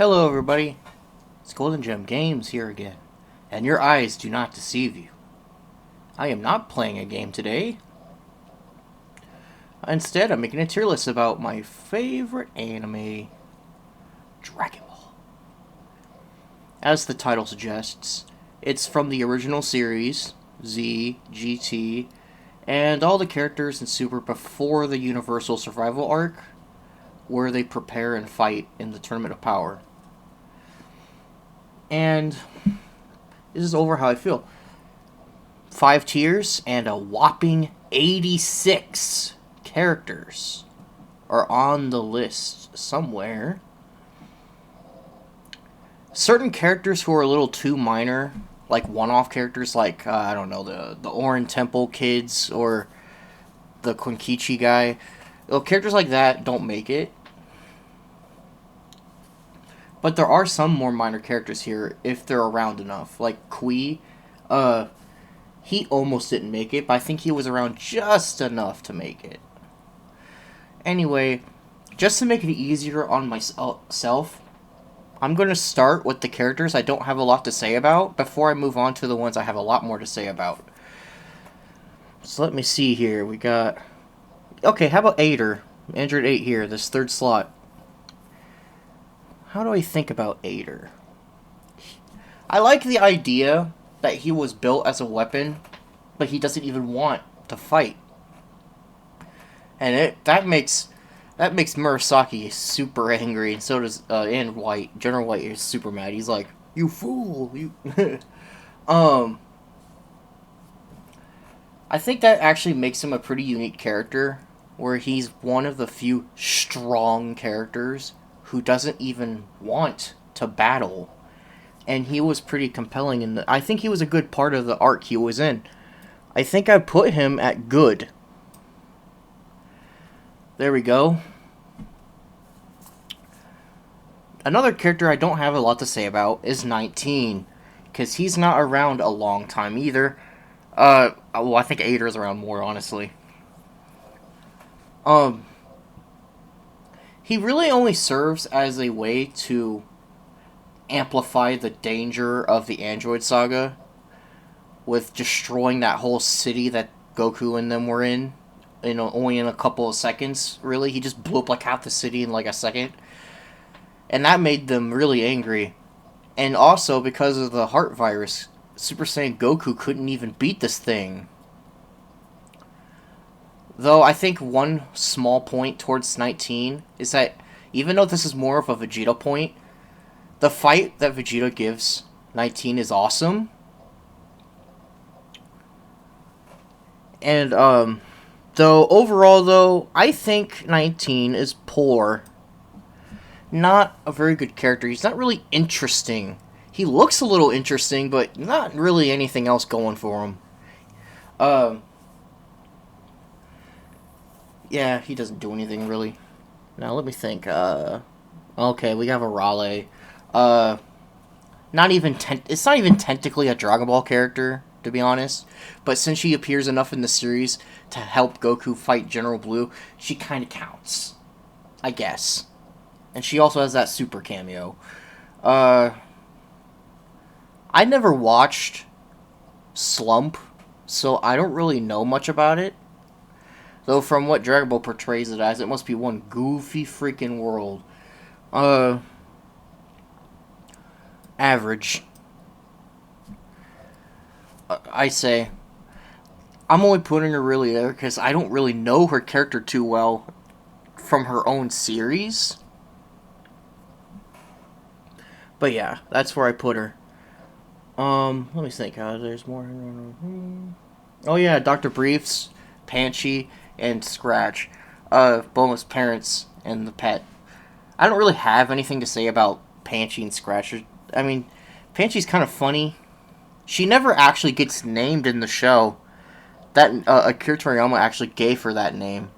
Hello everybody, it's Golden Gem Games here again, and your eyes do not deceive you. I am not playing a game today. Instead, I'm making a tier list about my favorite anime, Dragon Ball. As the title suggests, it's from the original series, Z, GT, and all the characters in Super before the Universal Survival arc, where they prepare and fight in the Tournament of Power. And this is over how I feel. 5 tiers and a whopping 86 characters are on the list somewhere. Certain characters who are a little too minor, like one-off characters like, I don't know, the Orin Temple kids or the Quinkichi guy. Well, characters like that don't make it. But there are some more minor characters here if they're around enough. Like Kui, he almost didn't make it, but I think he was around just enough to make it. Anyway, just to make it easier on myself, I'm going to start with the characters I don't have a lot to say about before I move on to the ones I have a lot more to say about. So let me see here. We got... Okay, how about Aider? Android 8 here, this third slot. How do I think about Aider? I like the idea that he was built as a weapon, but he doesn't even want to fight. And that makes Murasaki super angry, and so does and White. General White is super mad. He's like, "You fool, you." I think that actually makes him a pretty unique character, where he's one of the few strong characters who doesn't even want to battle. And he was pretty compelling in I think he was a good part of the arc he was in. I think I put him at good. There we go. Another character I don't have a lot to say about is 19, because he's not around a long time either. Well, I think Aider's around more, honestly. He really only serves as a way to amplify the danger of the Android Saga with destroying that whole city that Goku and them were in, only in a couple of seconds, really. He just blew up like half the city in like a second. And that made them really angry. And also, because of the heart virus, Super Saiyan Goku couldn't even beat this thing. Though I think one small point towards 19 is that even though this is more of a Vegeta point, the fight that Vegeta gives 19 is awesome. And though overall though, I think 19 is poor. Not a very good character. He's not really interesting. He looks a little interesting, but not really anything else going for him. Yeah, he doesn't do anything, really. Now, let me think. Okay, we have a Raleigh. It's not even technically a Dragon Ball character, to be honest. But since she appears enough in the series to help Goku fight General Blue, she kind of counts. I guess. And she also has that super cameo. I never watched Slump, so I don't really know much about it. Though from what Dragon Ball portrays it as, it must be one goofy freaking world. Average. I say. I'm only putting her really there because I don't really know her character too well from her own series. But yeah, that's where I put her. Let me think. There's more. Oh yeah, Dr. Briefs, Panchi, and Scratch, Bulma's parents and the pet. I don't really have anything to say about Panchi and Scratch. I mean, Panchi's kind of funny. She never actually gets named in the show. That Akira Toriyama actually gave her that name.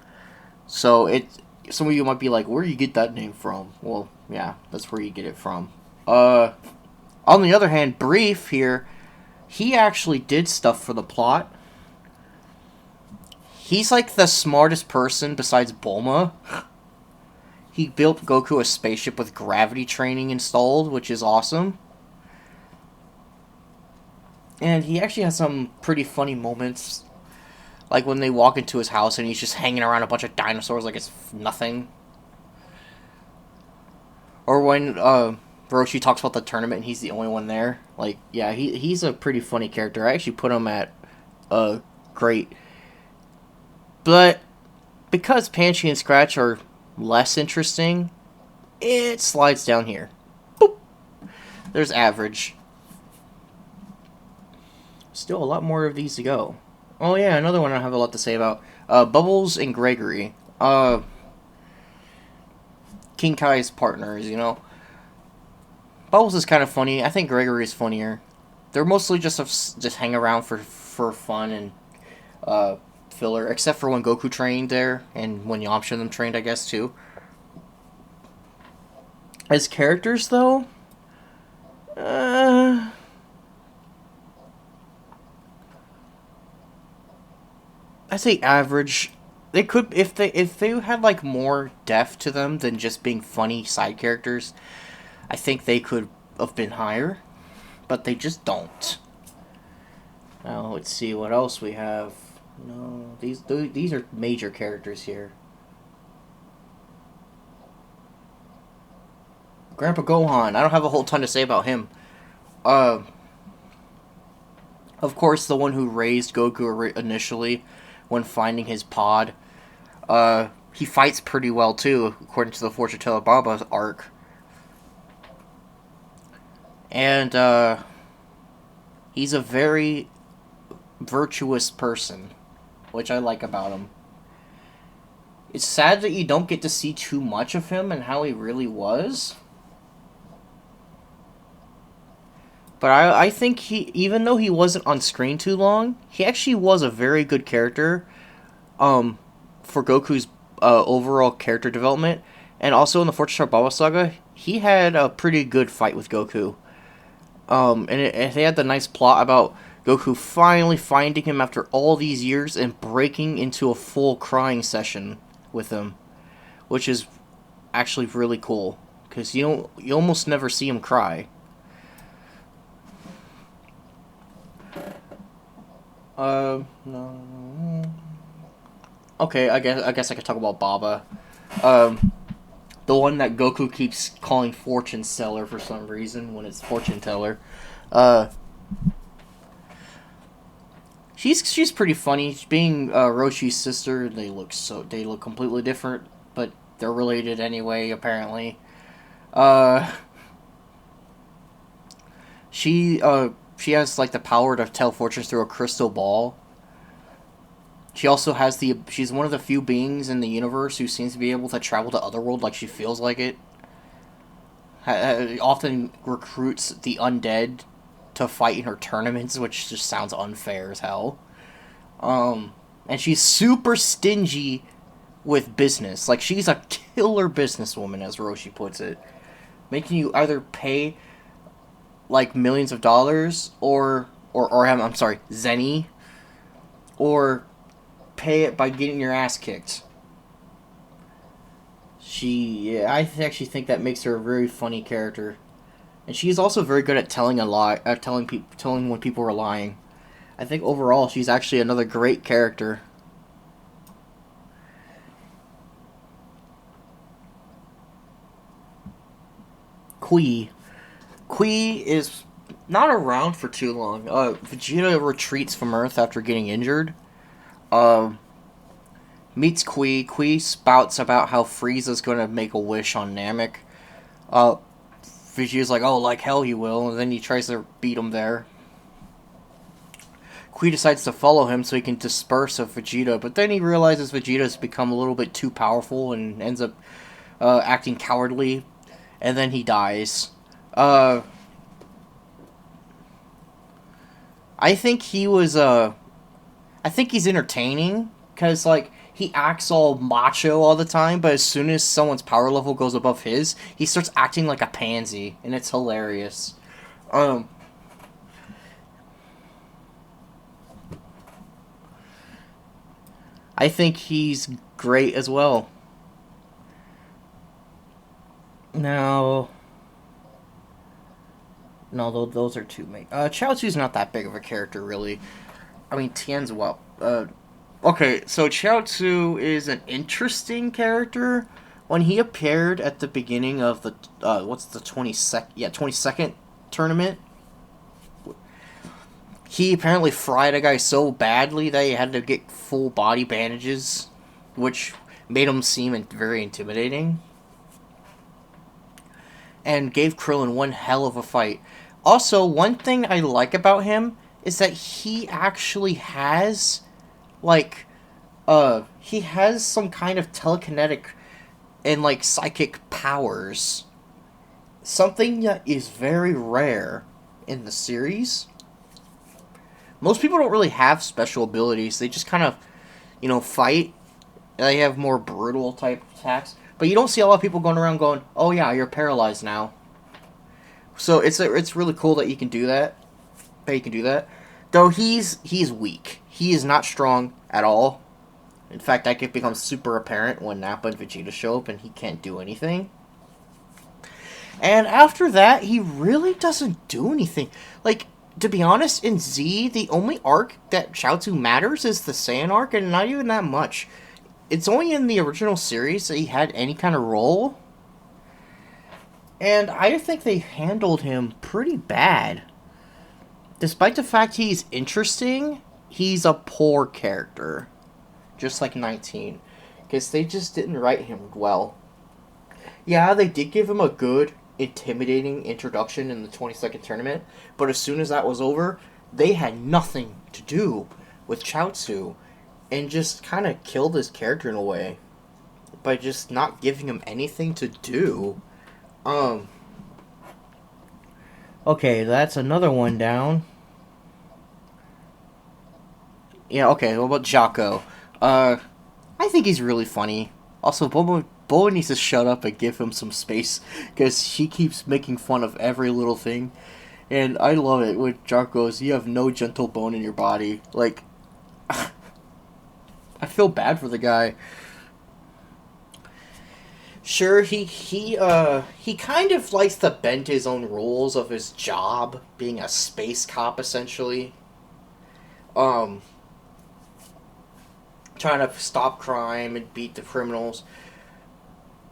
So some of you might be like, where do you get that name from? Well, yeah, that's where you get it from. On the other hand, Brief here, he actually did stuff for the plot. He's like the smartest person besides Bulma. He built Goku a spaceship with gravity training installed, which is awesome. And he actually has some pretty funny moments, like when they walk into his house and he's just hanging around a bunch of dinosaurs like it's nothing. Or when Roshi talks about the tournament and he's the only one there. Like, yeah, he's a pretty funny character. I actually put him at great. But because Panchi and Scratch are less interesting, it slides down here. Boop. There's average. Still a lot more of these to go. Oh yeah, another one I have a lot to say about. Bubbles and Gregory. King Kai's partners, you know. Bubbles is kind of funny. I think Gregory is funnier. They're mostly just hang around for fun and filler, except for when Goku trained there and when Yamcha and them trained, I guess, too. As characters, though, I say average. They could if they had like more depth to them than just being funny side characters. I think they could have been higher, but they just don't. Now let's see what else we have. No, these are major characters here. Grandpa Gohan. I don't have a whole ton to say about him. Uh, of course, the one who raised Goku initially when finding his pod. He fights pretty well too, according to the Fortune Teller Baba arc. And he's a very virtuous person, which I like about him. It's sad that you don't get to see too much of him and how he really was. But I think he, even though he wasn't on screen too long, he actually was a very good character for Goku's overall character development. And also in the Fortune Star Baba Saga, he had a pretty good fight with Goku. And they had the nice plot about Goku finally finding him after all these years and breaking into a full crying session with him, which is actually really cool because you almost never see him cry. No. Okay, I guess I could talk about Baba. The one that Goku keeps calling Fortune Seller for some reason when it's Fortune Teller. She's pretty funny. Being Roshi's sister, they look completely different, but they're related anyway. Apparently, she has like the power to tell fortunes through a crystal ball. She also has she's one of the few beings in the universe who seems to be able to travel to Otherworld like she feels like it. Often recruits the undead to fight in her tournaments, which just sounds unfair as hell. And she's super stingy with business. Like, she's a killer businesswoman, as Roshi puts it. Making you either pay, like, millions of dollars, or I'm sorry, zenny, or pay it by getting your ass kicked. I actually think that makes her a very funny character, and she's also very good at telling a lie, telling when people are lying. I think overall she's actually another great character. Kui is not around for too long. Vegeta retreats from Earth after getting injured. Meets Kui. Kui spouts about how Frieza's going to make a wish on Namek. Vegeta's like, oh, like hell you will, and then he tries to beat him there. Kui decides to follow him so he can disperse of Vegeta, but then he realizes Vegeta's become a little bit too powerful and ends up acting cowardly, and then he dies. I think I think he's entertaining, because, like, he acts all macho all the time, but as soon as someone's power level goes above his, he starts acting like a pansy, and it's hilarious. I think he's great as well. Now, no, those are two main. Chaozu's not that big of a character, really. I mean, Tien's well. Okay, so Chaozu is an interesting character. When he appeared at the beginning of the what's the 22nd? Yeah, 22nd tournament. He apparently fried a guy so badly that he had to get full body bandages, which made him seem very intimidating. And gave Krillin one hell of a fight. Also, one thing I like about him is that he actually has, like, he has some kind of telekinetic and, like, psychic powers. Something that is very rare in the series. Most people don't really have special abilities. They just kind of, fight. They have more brutal type attacks. But you don't see a lot of people going around going, "Oh yeah, you're paralyzed now." So it's really cool that you can do that. That you can do that. Though he's weak. He is not strong at all. In fact, that could become super apparent when Nappa and Vegeta show up and he can't do anything. And after that, he really doesn't do anything. Like, to be honest, in Z, the only arc that Chaozu matters is the Saiyan arc, and not even that much. It's only in the original series that he had any kind of role. And I think they handled him pretty bad. Despite the fact he's interesting, he's a poor character. Just like 19. Because they just didn't write him well. Yeah, they did give him a good, intimidating introduction in the 22nd tournament, but as soon as that was over, they had nothing to do with Chaozu, and just kind of killed his character in a way, by just not giving him anything to do. Okay, that's another one down. Yeah, okay, what about Jocko? I think he's really funny. Also, Boba needs to shut up and give him some space, because he keeps making fun of every little thing. And I love it when Jocko goes, "You have no gentle bone in your body." Like, I feel bad for the guy. Sure, he kind of likes to bend his own rules of his job, being a space cop, essentially. Um, Trying to stop crime and beat the criminals.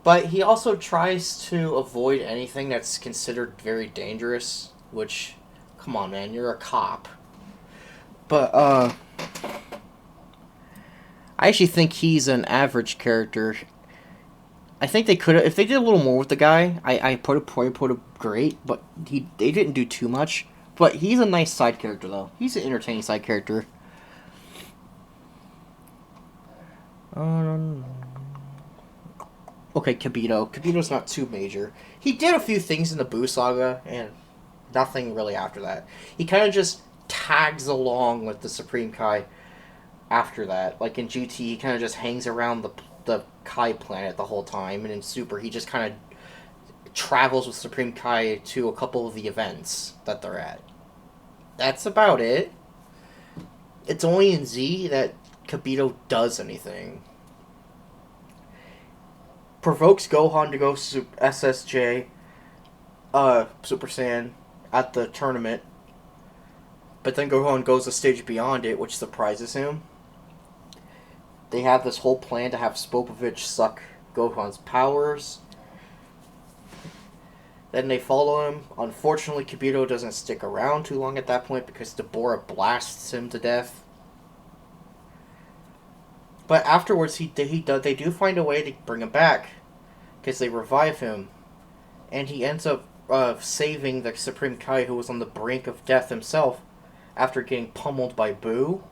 But he also tries to avoid anything that's considered very dangerous, which, come on, man, you're a cop. But, I actually think he's an average character. I think they could have, if they did a little more with the guy, I put it great, but they didn't do too much. But he's a nice side character, though. He's an entertaining side character. Okay, Kibito. Kibito's not too major. He did a few things in the Buu Saga, and nothing really after that. He kind of just tags along with the Supreme Kai after that. Like in GT, he kind of just hangs around the Kai planet the whole time, and in Super, he just kind of travels with Supreme Kai to a couple of the events that they're at. That's about it. It's only in Z that Kibito does anything. Provokes Gohan to go SSJ, Super Saiyan, at the tournament. But then Gohan goes a stage beyond it, which surprises him. They have this whole plan to have Spopovich suck Gohan's powers. Then they follow him. Unfortunately, Kibito doesn't stick around too long at that point because Deborah blasts him to death. But afterwards, they do find a way to bring him back, because they revive him, and he ends up saving the Supreme Kai, who was on the brink of death himself, after getting pummeled by Buu.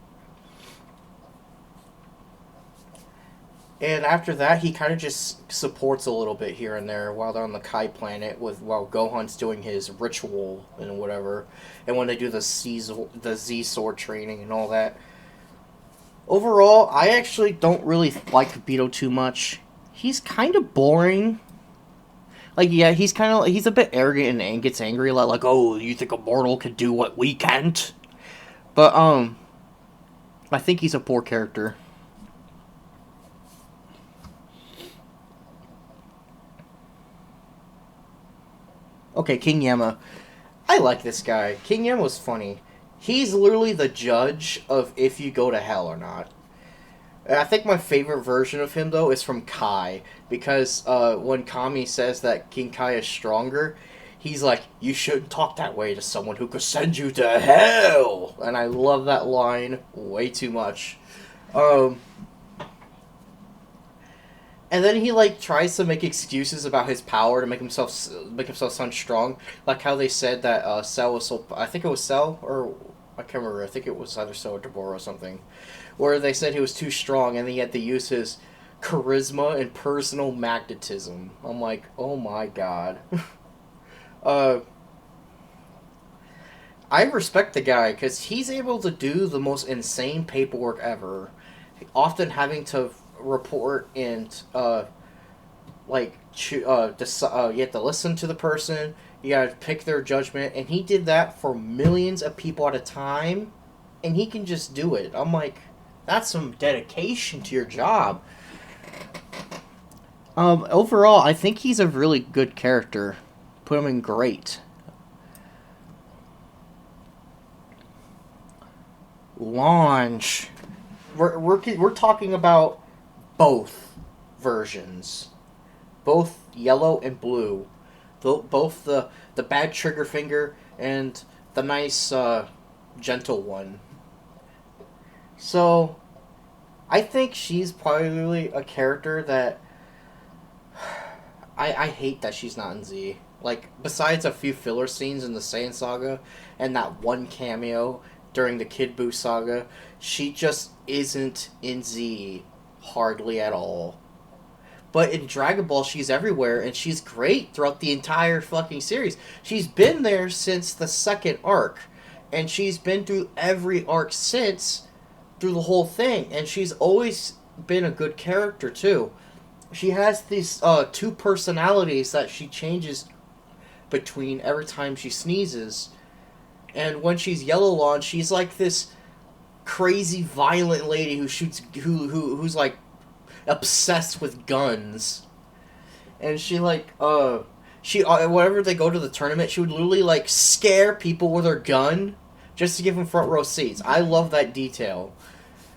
And after that, he kind of just supports a little bit here and there while they're on the Kai planet, while Gohan's doing his ritual and whatever, and when they do the Z sword training and all that. Overall, I actually don't really like Kibito too much. He's kind of boring. Like, yeah, he's a bit arrogant and gets angry a lot. Like, "Oh, you think a mortal can do what we can't?" But, I think he's a poor character. Okay, King Yama. I like this guy. King Yama's funny. He's literally the judge of if you go to hell or not. And I think my favorite version of him though is from Kai because when Kami says that King Kai is stronger, he's like, "You shouldn't talk that way to someone who could send you to hell," and I love that line way too much. Um, and then he like tries to make excuses about his power to make himself sound strong, like how they said that Cell was so. I think it was Cell or I can't remember. I think it was either Cell or Deborah or something, where they said he was too strong and he had to use his charisma and personal magnetism. I'm like, oh my god. uh, I respect the guy because he's able to do the most insane paperwork ever, often having to report and you have to listen to the person. You gotta pick their judgment, and he did that for millions of people at a time, and he can just do it. I'm like, that's some dedication to your job. Overall, I think he's a really good character. Put him in great. Launch. We're talking about both versions, both yellow and blue, both the bad trigger finger and the nice gentle one. So I think she's probably a character that I hate that she's not in Z. Like, besides a few filler scenes in the Saiyan saga and that one cameo during the Kid Buu saga, she just isn't in Z hardly at all. But in Dragon Ball, she's everywhere, and she's great throughout the entire fucking series. She's been there since the second arc, and she's been through every arc since, through the whole thing, and she's always been a good character, too. She has these two personalities that she changes between every time she sneezes. And when she's Yellow Lawn, she's like this crazy violent lady who shoots who's like obsessed with guns. And she whenever they go to the tournament, she would literally like scare people with her gun just to give them front row seats. I love that detail.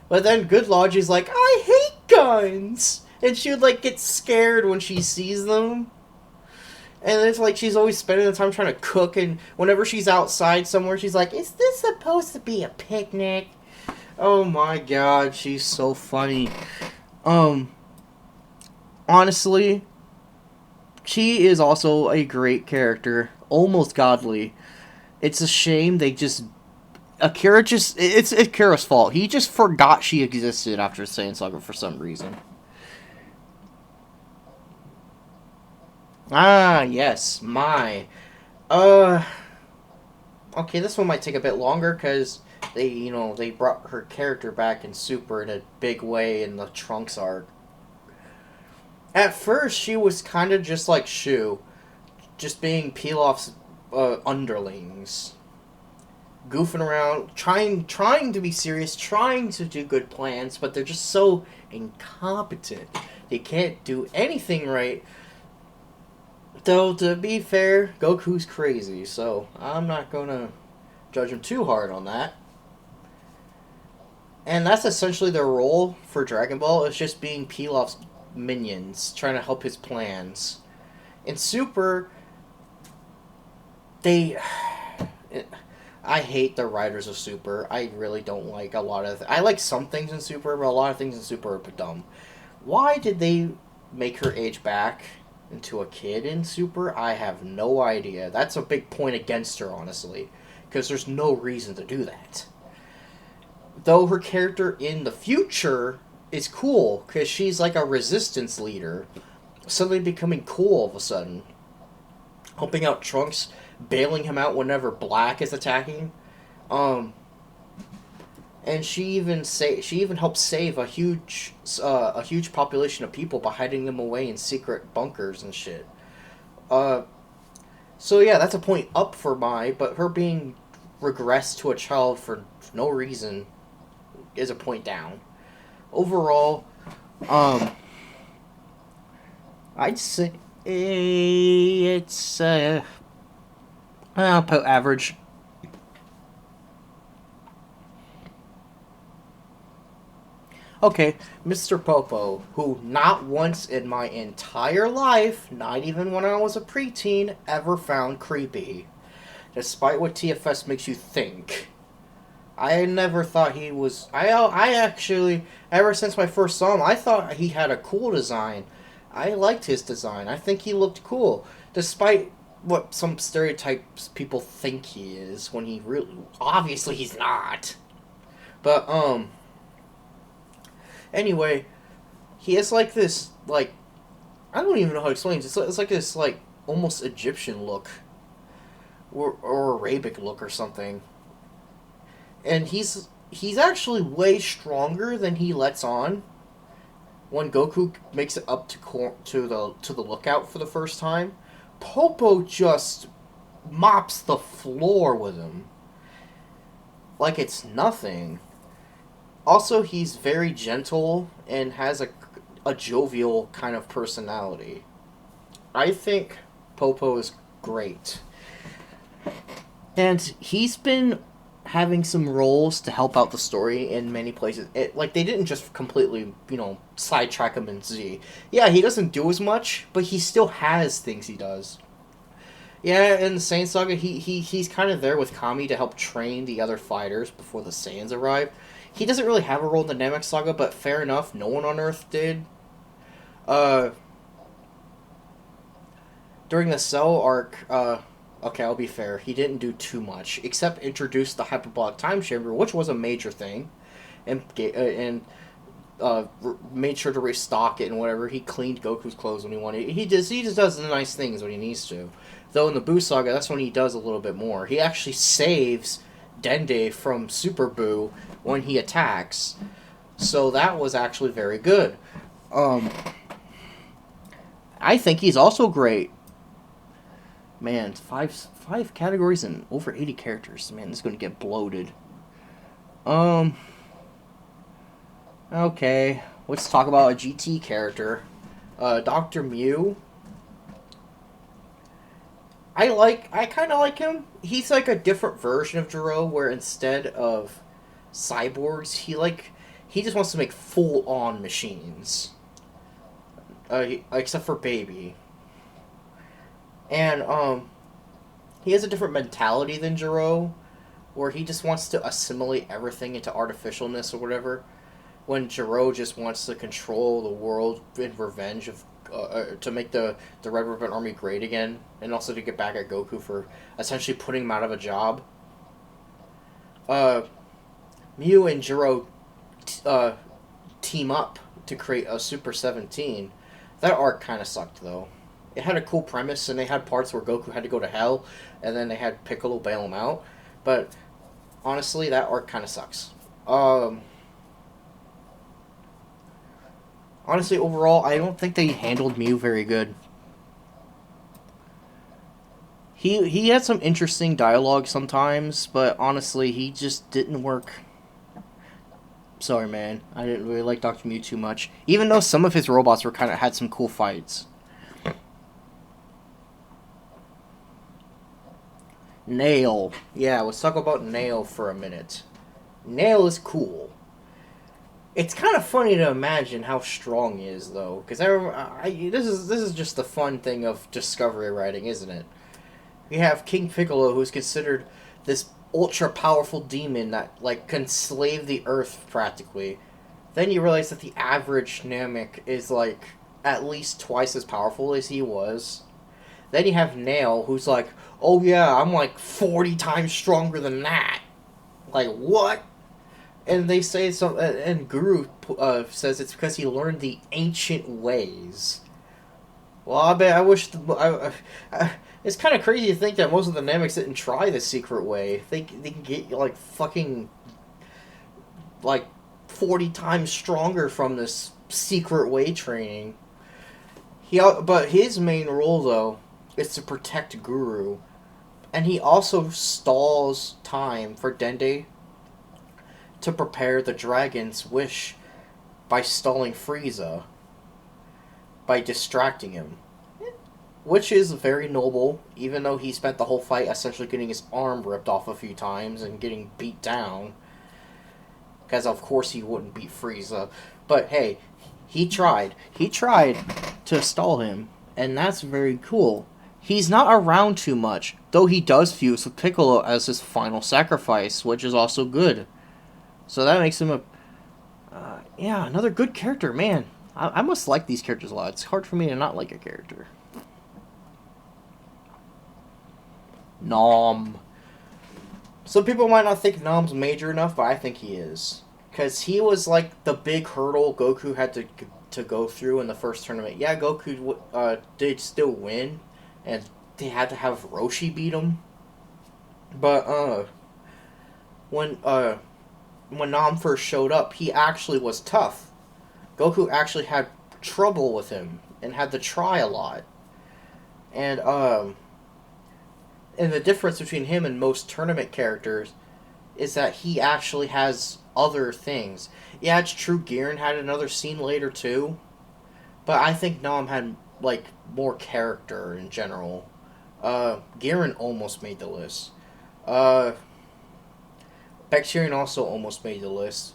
But then Good Lodge is like, I hate guns, and she would like get scared when she sees them. And it's like she's always spending the time trying to cook, and whenever she's outside somewhere, she's like, is this supposed to be a picnic? Oh my god, she's so funny. Honestly, she is also a great character. Almost godly. It's a shame they just... it's Akira's fault. He just forgot she existed after Saiyan Saga for some reason. Ah, yes, my. Uh, okay, this one might take a bit longer because they brought her character back in Super in a big way in the Trunks arc. At first, she was kind of just like Shu, just being Pilaf's underlings, goofing around, trying to be serious, trying to do good plans, but they're just so incompetent. They can't do anything right. Though, to be fair, Goku's crazy, so I'm not gonna judge him too hard on that. And that's essentially their role for Dragon Ball, is just being Pilaf's minions, trying to help his plans. In Super, they... I hate the writers of Super. I really don't like a lot of... I like some things in Super, but a lot of things in Super are dumb. Why did they make her age back into a kid in Super? I have no idea. That's a big point against her, honestly, because there's no reason to do that. Though her character in the future is cool, because she's like a resistance leader, suddenly becoming cool all of a sudden, helping out Trunks, bailing him out whenever Black is attacking. And she even helps save a huge population of people by hiding them away in secret bunkers and shit. So yeah, that's a point up for Mai, but her being regressed to a child for no reason is a point down. Overall, I'd say it's I'll put average. Okay, Mr. Popo, who not once in my entire life, not even when I was a preteen, ever found creepy. Despite what TFS makes you think. I never thought he was. I actually, ever since I first saw him, I thought he had a cool design. I liked his design. I think he looked cool. Despite what some stereotypes people think he is, when he really. Obviously, he's not. But, anyway, he has like this, like, I don't even know how to explain it. It's like this, like, almost Egyptian look. Or Arabic look or something. And he's actually way stronger than he lets on. When Goku makes it up to the lookout for the first time, Popo just mops the floor with him like it's nothing. Also, he's very gentle and has a jovial kind of personality. I think Popo is great. And he's been having some roles to help out the story in many places. Like, they didn't just completely, sidetrack him in Z. Yeah, he doesn't do as much, but he still has things he does. Yeah, in the Saiyan Saga, he's kind of there with Kami to help train the other fighters before the Saiyans arrive. He doesn't really have a role in the Namek Saga, but fair enough, no one on Earth did. Uh, During the Cell arc, okay, I'll be fair. He didn't do too much, except introduce the hyperbolic time chamber, which was a major thing, and made sure to restock it and whatever. He cleaned Goku's clothes when he wanted. He just does the nice things when he needs to. Though in the Buu saga, that's when he does a little bit more. He actually saves Dende from Super Buu when he attacks. So that was actually very good. I think he's also great. Man, five categories and over 80 characters. Man, this is going to get bloated. Okay, let's talk about a GT character. Dr. Mew. I kind of like him. He's like a different version of Jiro, where instead of cyborgs, he just wants to make full-on machines. Except for Baby. And, he has a different mentality than Jiro, where he just wants to assimilate everything into artificialness or whatever, when Jiro just wants to control the world in revenge of, to make the Red Ribbon Army great again, and also to get back at Goku for essentially putting him out of a job. Mew and Jiro team up to create a Super 17. That arc kind of sucked, though. It had a cool premise, and they had parts where Goku had to go to hell, and then they had Piccolo bail him out. But honestly, that arc kind of sucks. Honestly, overall, I don't think they handled Mew very good. He had some interesting dialogue sometimes, but honestly, he just didn't work. Sorry, man. I didn't really like Dr. Mew too much, even though some of his robots were had some cool fights. Nail. Yeah, let's talk about Nail for a minute. Nail is cool. It's kind of funny to imagine how strong he is, though, because this is just the fun thing of Discovery writing, isn't it? We have King Piccolo, who's considered this ultra powerful demon that can slave the Earth practically. Then you realize that the average Namek is at least twice as powerful as he was. Then you have Nail, who's like, oh yeah, I'm 40 times stronger than that. What? And they say and Guru says it's because he learned the ancient ways. Well, I bet I wish. It's kind of crazy to think that most of the Nameks didn't try the secret way. They can get fucking 40 times stronger from this secret way training. But his main role though is to protect Guru, and he also stalls time for Dende to prepare the dragon's wish by stalling Frieza, by distracting him. which is very noble, even though he spent the whole fight essentially getting his arm ripped off a few times and getting beat down. Because of course he wouldn't beat Frieza. But hey, he tried. He tried to stall him, and that's very cool. He's not around too much, though he does fuse with Piccolo as his final sacrifice, which is also good. So that makes him another good character, man. I must like these characters a lot. It's hard for me to not like a character. Nom. Some people might not think Nom's major enough, but I think he is. Because he was like the big hurdle Goku had to go through in the first tournament. Yeah, Goku did still win, and they had to have Roshi beat him. But when Nom first showed up, he actually was tough. Goku actually had trouble with him and had to try a lot. And the difference between him and most tournament characters is that he actually has other things. Yeah, it's true Giran had another scene later too, but I think Nom had like more character in general. Giran almost made the list. Bacterian also almost made the list.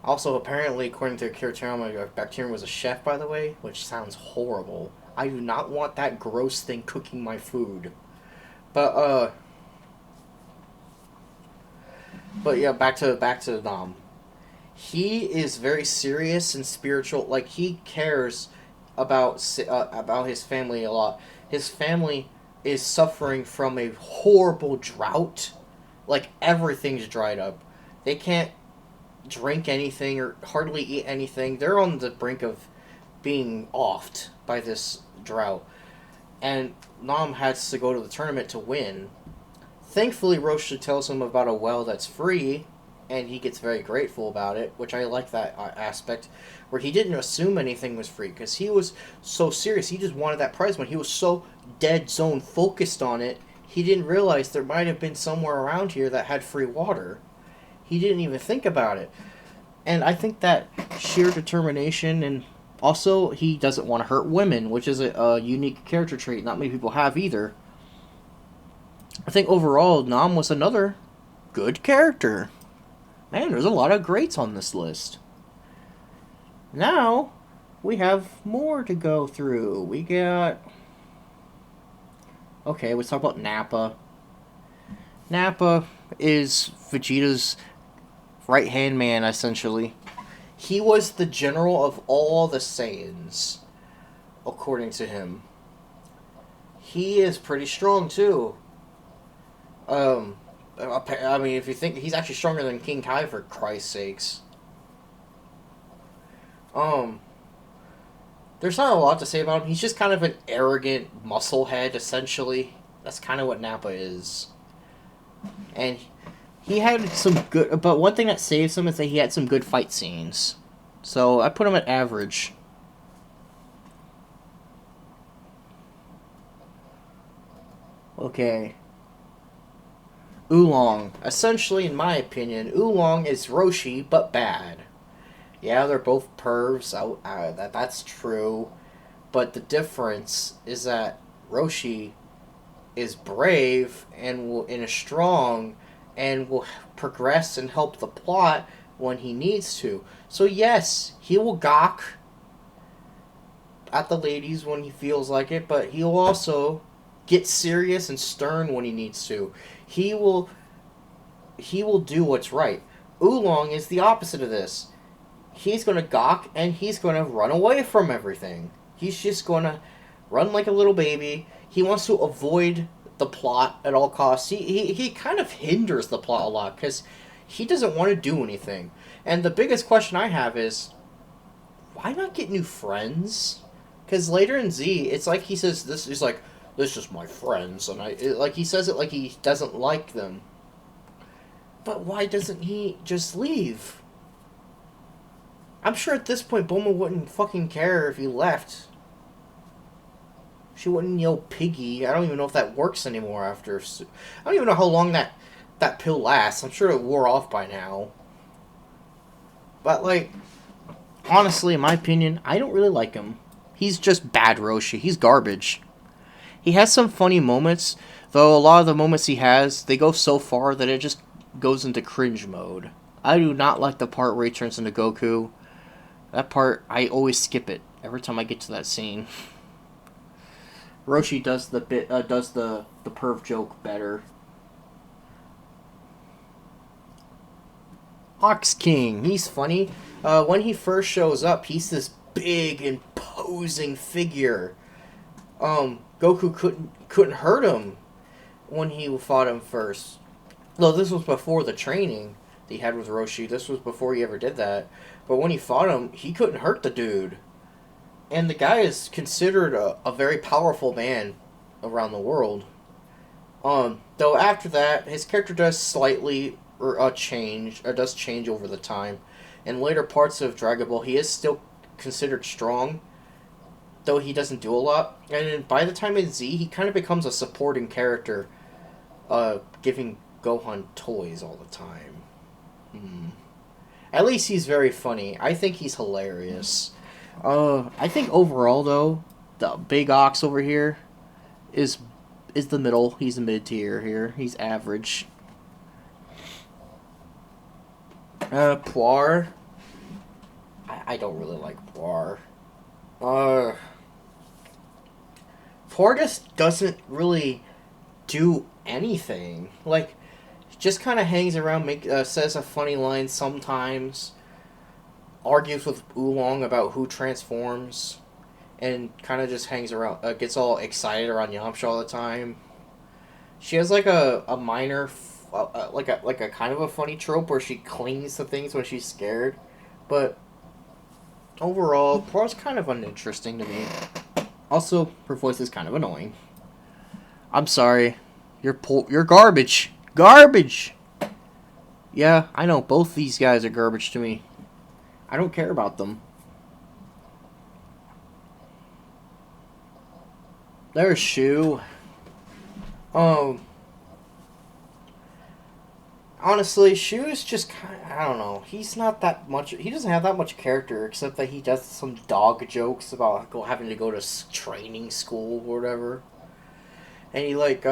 Also, apparently, according to Kiritoriyama, Bacterian was a chef, by the way, which sounds horrible. I do not want that gross thing cooking my food. But yeah, back to Nam. He is very serious and spiritual. Like, he cares about his family a lot. His family is suffering from a horrible drought. Like, everything's dried up. They can't drink anything or hardly eat anything. They're on the brink of being offed by this drought. And Nam has to go to the tournament to win. Thankfully, Roshi tells him about a well that's free, and he gets very grateful about it, which I like that aspect, where he didn't assume anything was free, because he was so serious. He just wanted that prize money. He was so dead zone focused on it, he didn't realize there might have been somewhere around here that had free water. He didn't even think about it. And I think that sheer determination, and also he doesn't want to hurt women, which is a unique character trait not many people have either. I think overall, Nam was another good character. Man, there's a lot of greats on this list. Now, we have more to go through. We got... Okay, let's talk about Nappa. Nappa is Vegeta's right-hand man, essentially. He was the general of all the Saiyans, according to him. He is pretty strong, too. I mean, if you think, he's actually stronger than King Kai, for Christ's sakes. There's not a lot to say about him. He's just kind of an arrogant musclehead, essentially. That's kind of what Nappa is. And he had some good... But one thing that saves him is that he had some good fight scenes. So, I put him at average. Okay. Oolong. Essentially, in my opinion, Oolong is Roshi, but bad. Yeah, they're both pervs. That's true. But the difference is that Roshi is brave and is strong and will progress and help the plot when he needs to. So yes, he will gawk at the ladies when he feels like it, but he'll also get serious and stern when he needs to. He will do what's right. Oolong is the opposite of this. He's going to gawk, and he's going to run away from everything. He's just going to run like a little baby. He wants to avoid the plot at all costs. He kind of hinders the plot a lot, because he doesn't want to do anything. And the biggest question I have is, why not get new friends? Because later in Z, it's like he says, this is my friends, and he says it like he doesn't like them. But why doesn't he just leave? I'm sure at this point Bulma wouldn't fucking care if he left. She wouldn't yell piggy. I don't even know if that works anymore after... I don't even know how long that pill lasts. I'm sure it wore off by now. But, like, honestly, in my opinion, I don't really like him. He's just bad Roshi. He's garbage. He has some funny moments, though a lot of the moments he has, they go so far that it just goes into cringe mode. I do not like the part where he turns into Goku. That part, I always skip it every time I get to that scene. Roshi does the perv joke better. Ox King, he's funny. When he first shows up, he's this big, imposing figure. Goku couldn't hurt him when he fought him first. No, this was before the training that he had with Roshi. This was before he ever did that. But when he fought him, he couldn't hurt the dude. And the guy is considered a very powerful man around the world. Though after that, his character does slightly does change over the time. In later parts of Dragon Ball, he is still considered strong, though he doesn't do a lot. And by the time in Z, he kind of becomes a supporting character, giving Gohan toys all the time. At least he's very funny. I think he's hilarious. I think overall, though, the big ox over here is the middle. He's a mid-tier here. He's average. Puar. I don't really like Puar. Puar just doesn't really do anything. Like, just kind of hangs around, says a funny line sometimes, argues with Oolong about who transforms, and kind of just hangs around, gets all excited around Yamcha all the time. She has like a minor, like a kind of a funny trope where she clings to things when she's scared, but overall, Puar's kind of uninteresting to me. Also, her voice is kind of annoying. I'm sorry, you're garbage. Garbage! Yeah, I know, both these guys are garbage to me. I don't care about them. There's Shu. Honestly, Shu is just kind of, I don't know. He's not that much, he doesn't have that much character, except that he does some dog jokes about having to go to training school or whatever. And he, like,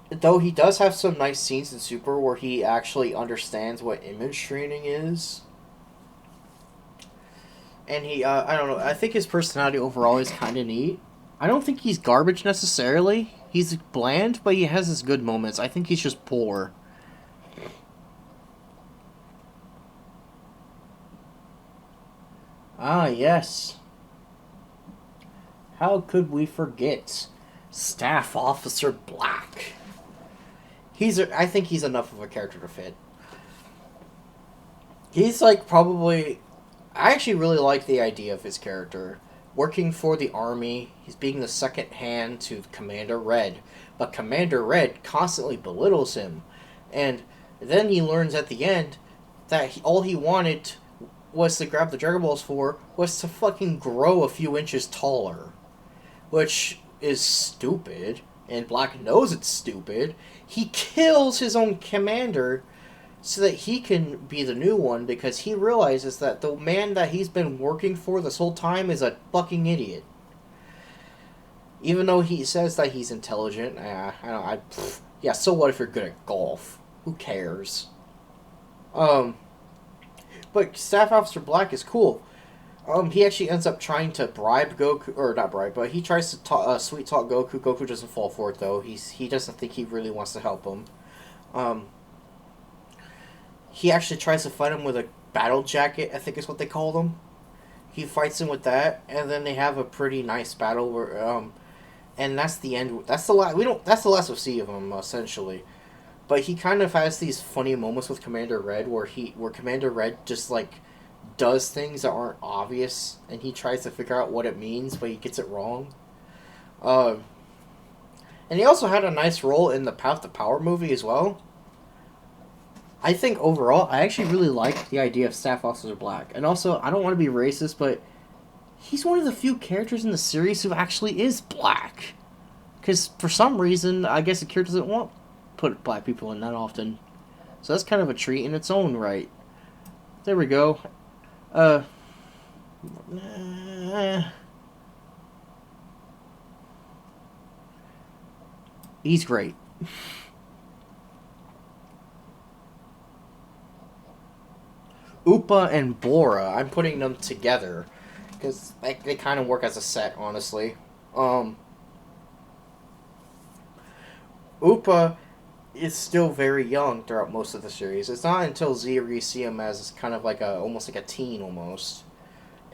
though he does have some nice scenes in Super where he actually understands what image training is. And he, I don't know, I think his personality overall is kind of neat. I don't think he's garbage necessarily. He's bland, but he has his good moments. I think he's just poor. Ah, yes. How could we forget Staff Officer Black? I think he's enough of a character to fit. He's like probably... I actually really like the idea of his character. Working for the army, he's being the second hand to Commander Red. But Commander Red constantly belittles him. And then he learns at the end that all he wanted was to grab the Dragon Balls was to fucking grow a few inches taller. Which is stupid. And Black knows it's stupid. He kills his own commander so that he can be the new one, because he realizes that the man that he's been working for this whole time is a fucking idiot. Even though he says that he's intelligent, yeah, so what if you're good at golf? Who cares? But Staff Officer Black is cool. He actually ends up trying to bribe Goku, or not bribe, but he tries to sweet talk Goku. Goku doesn't fall for it, though. He doesn't think he really wants to help him. He actually tries to fight him with a battle jacket, I think is what they call them. He fights him with that, and then they have a pretty nice battle where, and that's the end. That's the last. That's the last we see of him, essentially. But he kind of has these funny moments with Commander Red, where Commander Red just like does things that aren't obvious, and he tries to figure out what it means, but he gets it wrong. And he also had a nice role in the Path to Power movie as well. I think overall, I actually really like the idea of Staff Officer Black. And also, I don't want to be racist, but he's one of the few characters in the series who actually is black. Because for some reason, I guess the character doesn't want to put black people in that often. So that's kind of a treat in its own right. There we go. He's great. Upa and Bora, I'm putting them together because they kind of work as a set, honestly. Um, Upa is still very young throughout most of the series. It's not until Z where you see him as kind of like a almost like a teen almost,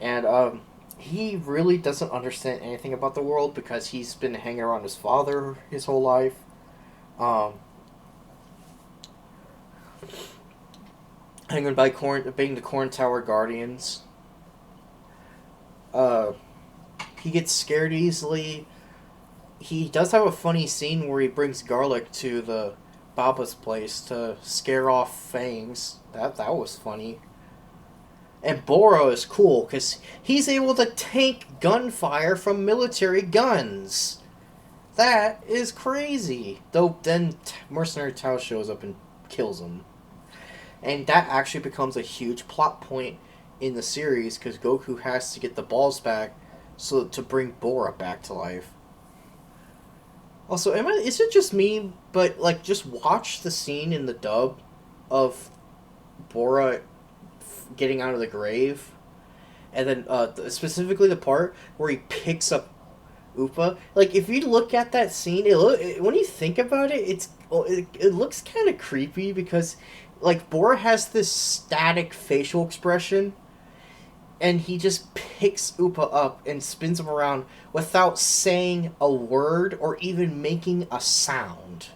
and he really doesn't understand anything about the world because he's been hanging around his father his whole life. Um, Hanging by being the Corn Tower Guardians. Uh, he gets scared easily. He does have a funny scene where he brings garlic to the Baba's place to scare off Fangs. That was funny. And Boro is cool because he's able to tank gunfire from military guns. That is crazy. Though then Mercenary Tao shows up and kills him. And that actually becomes a huge plot point in the series because Goku has to get the balls back so to bring Bora back to life. Also, is it just me, but like just watch the scene in the dub of Bora getting out of the grave, and then specifically the part where he picks up Upa. Like if you look at that scene, when you think about it, it looks kind of creepy because like Bora has this static facial expression, and he just picks Upa up and spins him around without saying a word or even making a sound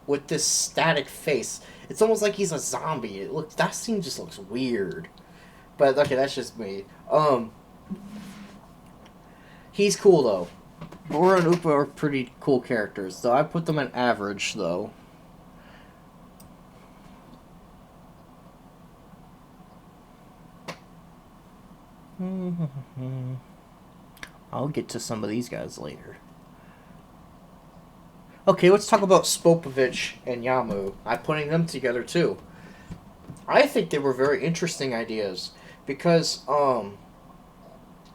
with this static face. It's almost like he's a zombie. That scene just looks weird. But okay, that's just me. He's cool though. Bora and Upa are pretty cool characters, so I put them at average though. I'll get to some of these guys later. Okay, let's talk about Spopovich and Yamu. I'm putting them together too. I think they were very interesting ideas because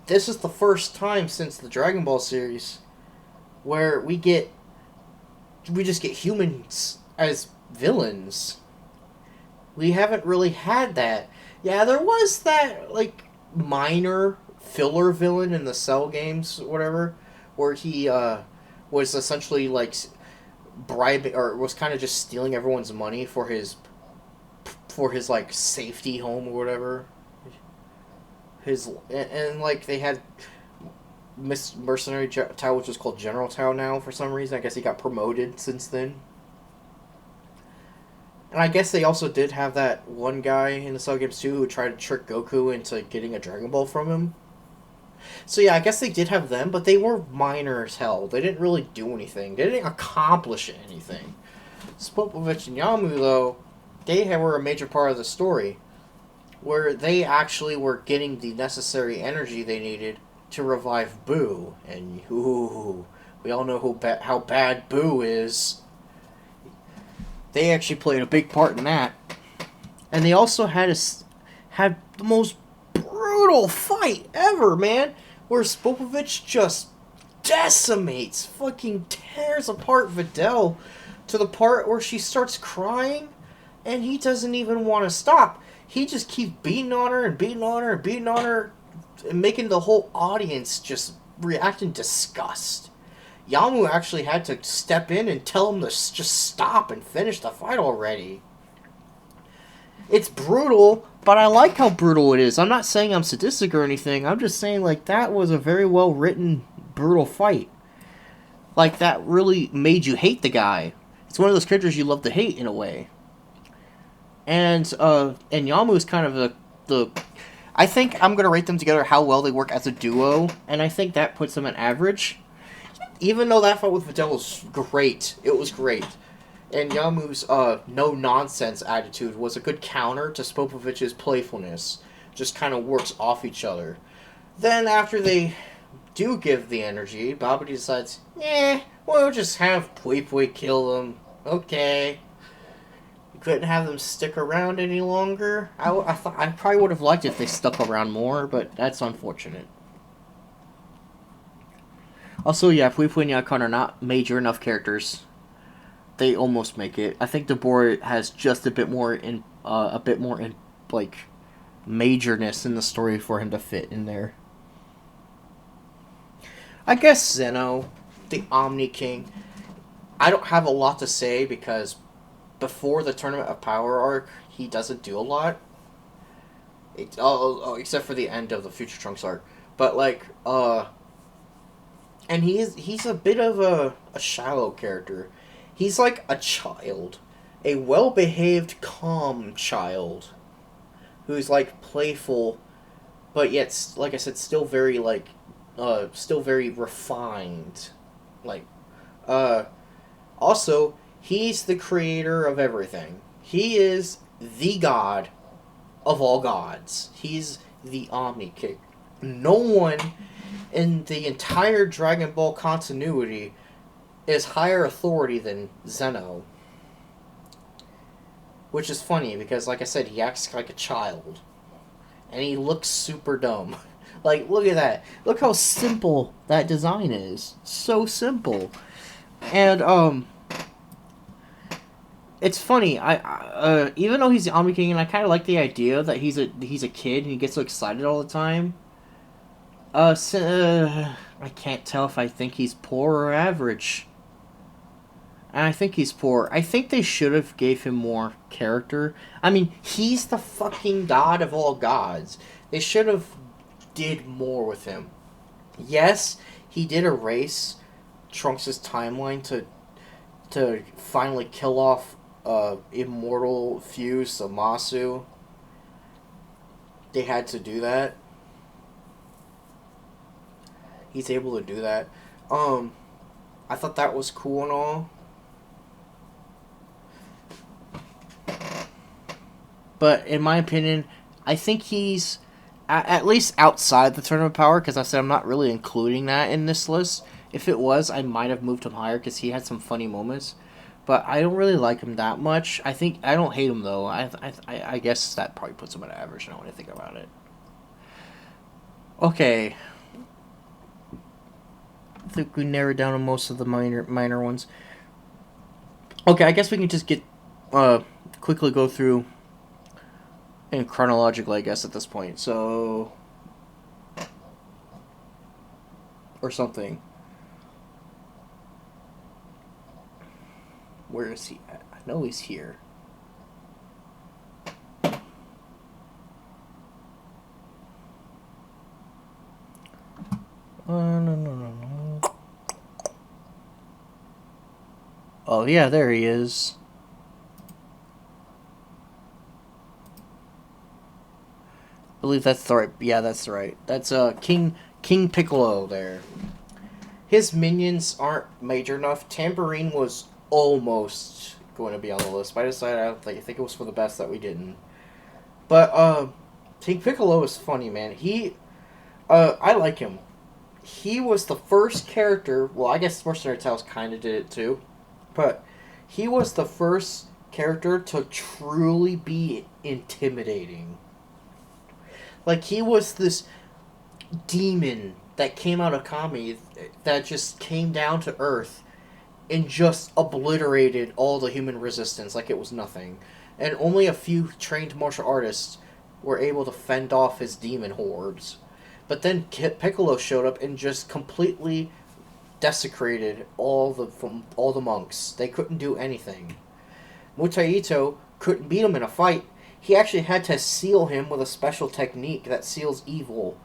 this is the first time since the Dragon Ball series where we just get humans as villains. We haven't really had that. Yeah, there was that like minor filler villain in the Cell games, whatever, where he was essentially like bribing or was kind of just stealing everyone's money for his like safety home or whatever. And like they had Mercenary Tao, which is called General Tao now for some reason. I guess he got promoted since then. And I guess they also did have that one guy in the Cell games too who tried to trick Goku into getting a Dragon Ball from him. So yeah, I guess they did have them, but they were minor as hell. They didn't really do anything. They didn't accomplish anything. Spopovich and Yamu, though, they were a major part of the story, where they actually were getting the necessary energy they needed to revive Boo. And ooh, we all know how bad Boo is. They actually played a big part in that. And they also had the most brutal fight ever, man, where Spopovich just decimates, fucking tears apart Videl to the part where she starts crying and he doesn't even want to stop. He just keeps beating on her and beating on her and beating on her and making the whole audience just react in disgust. Yamu actually had to step in and tell him to just stop and finish the fight already. It's brutal, but I like how brutal it is. I'm not saying I'm sadistic or anything. I'm just saying, like, that was a very well written, brutal fight. Like, that really made you hate the guy. It's one of those characters you love to hate, in a way. And Yamu is kind of I think I'm going to rate them together how well they work as a duo, and I think that puts them at average. Even though that fight with Videl was great. It was great. And Yamu's no-nonsense attitude was a good counter to Spopovich's playfulness. Just kind of works off each other. Then after they do give the energy, Babidi decides, we'll just have Pui Pui kill them. Okay. You couldn't have them stick around any longer. I probably would have liked it if they stuck around more, but that's unfortunate. Also, yeah, Pui Pui and Yakon are not major enough characters they almost make it. I think the board has just a bit more in like majorness in the story for him to fit in there. I guess Zeno, the Omni King. I don't have a lot to say because before the Tournament of Power arc, he doesn't do a lot. Except for the end of the Future Trunks arc. But like, and he's a bit of a shallow character. He's like a child, a well-behaved, calm child, who's like playful, but yet, like I said, still very still very refined. Like, also, he's the creator of everything. He is the god of all gods. He's the Omni King. No one in the entire Dragon Ball continuity is higher authority than Zeno. Which is funny because, like I said, he acts like a child. And he looks super dumb. Like, look at that. Look how simple that design is. So simple. And, it's funny. Even though he's the Omni King, and I kind of like the idea that he's a kid and he gets so excited all the time. I can't tell if I think he's poor or average. And I think he's poor. I think they should have gave him more character. I mean, he's the fucking god of all gods. They should have did more with him. Yes, he did erase Trunks' timeline to finally kill off immortal Fuse Zamasu. They had to do that. He's able to do that. I thought that was cool and all. But in my opinion, I think he's at least outside the Tournament of Power, because I said I'm not really including that in this list. If it was, I might have moved him higher because he had some funny moments. But I don't really like him that much. I don't hate him though. I guess that probably puts him at average now when I think about it. Okay. I think we narrowed down on most of the minor ones. Okay, I guess we can just get quickly go through in chronologically, I guess, at this point. So, or something. Where is he at? I know he's here. No. Oh, yeah, there he is. I believe that's the right... Yeah, that's right. That's King Piccolo there. His minions aren't major enough. Tambourine was almost going to be on the list, but I decided I think it was for the best that we didn't. But King Piccolo is funny, man. I like him. He was the first character. Well, I guess Mercenary Tales kind of did it too, but he was the first character to truly be intimidating. Like, he was this demon that came out of Kami that just came down to Earth and just obliterated all the human resistance like it was nothing. And only a few trained martial artists were able to fend off his demon hordes. But then Piccolo showed up and just completely desecrated all the monks. They couldn't do anything. Mutaito couldn't beat him in a fight. He actually had to seal him with a special technique that seals evil.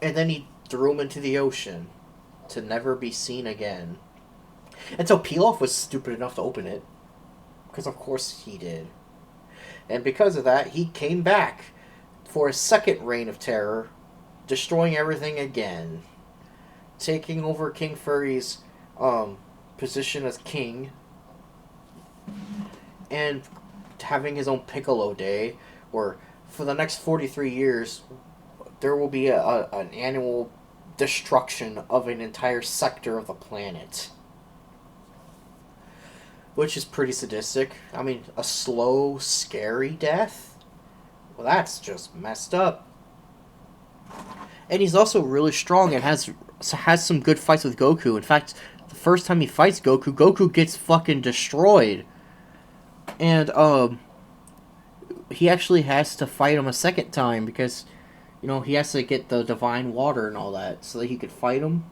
And then he threw him into the ocean to never be seen again. And so Pilaf was stupid enough to open it. Because of course he did. And because of that, he came back for a second reign of terror, destroying everything again. Taking over King Furry's position as king. And having his own Piccolo Day, where for the next 43 years, there will be an annual destruction of an entire sector of the planet. Which is pretty sadistic. I mean, a slow, scary death? Well, that's just messed up. And he's also really strong and has some good fights with Goku. In fact, the first time he fights Goku, Goku gets fucking destroyed. And, he actually has to fight him a second time because, you know, he has to get the divine water and all that so that he could fight him.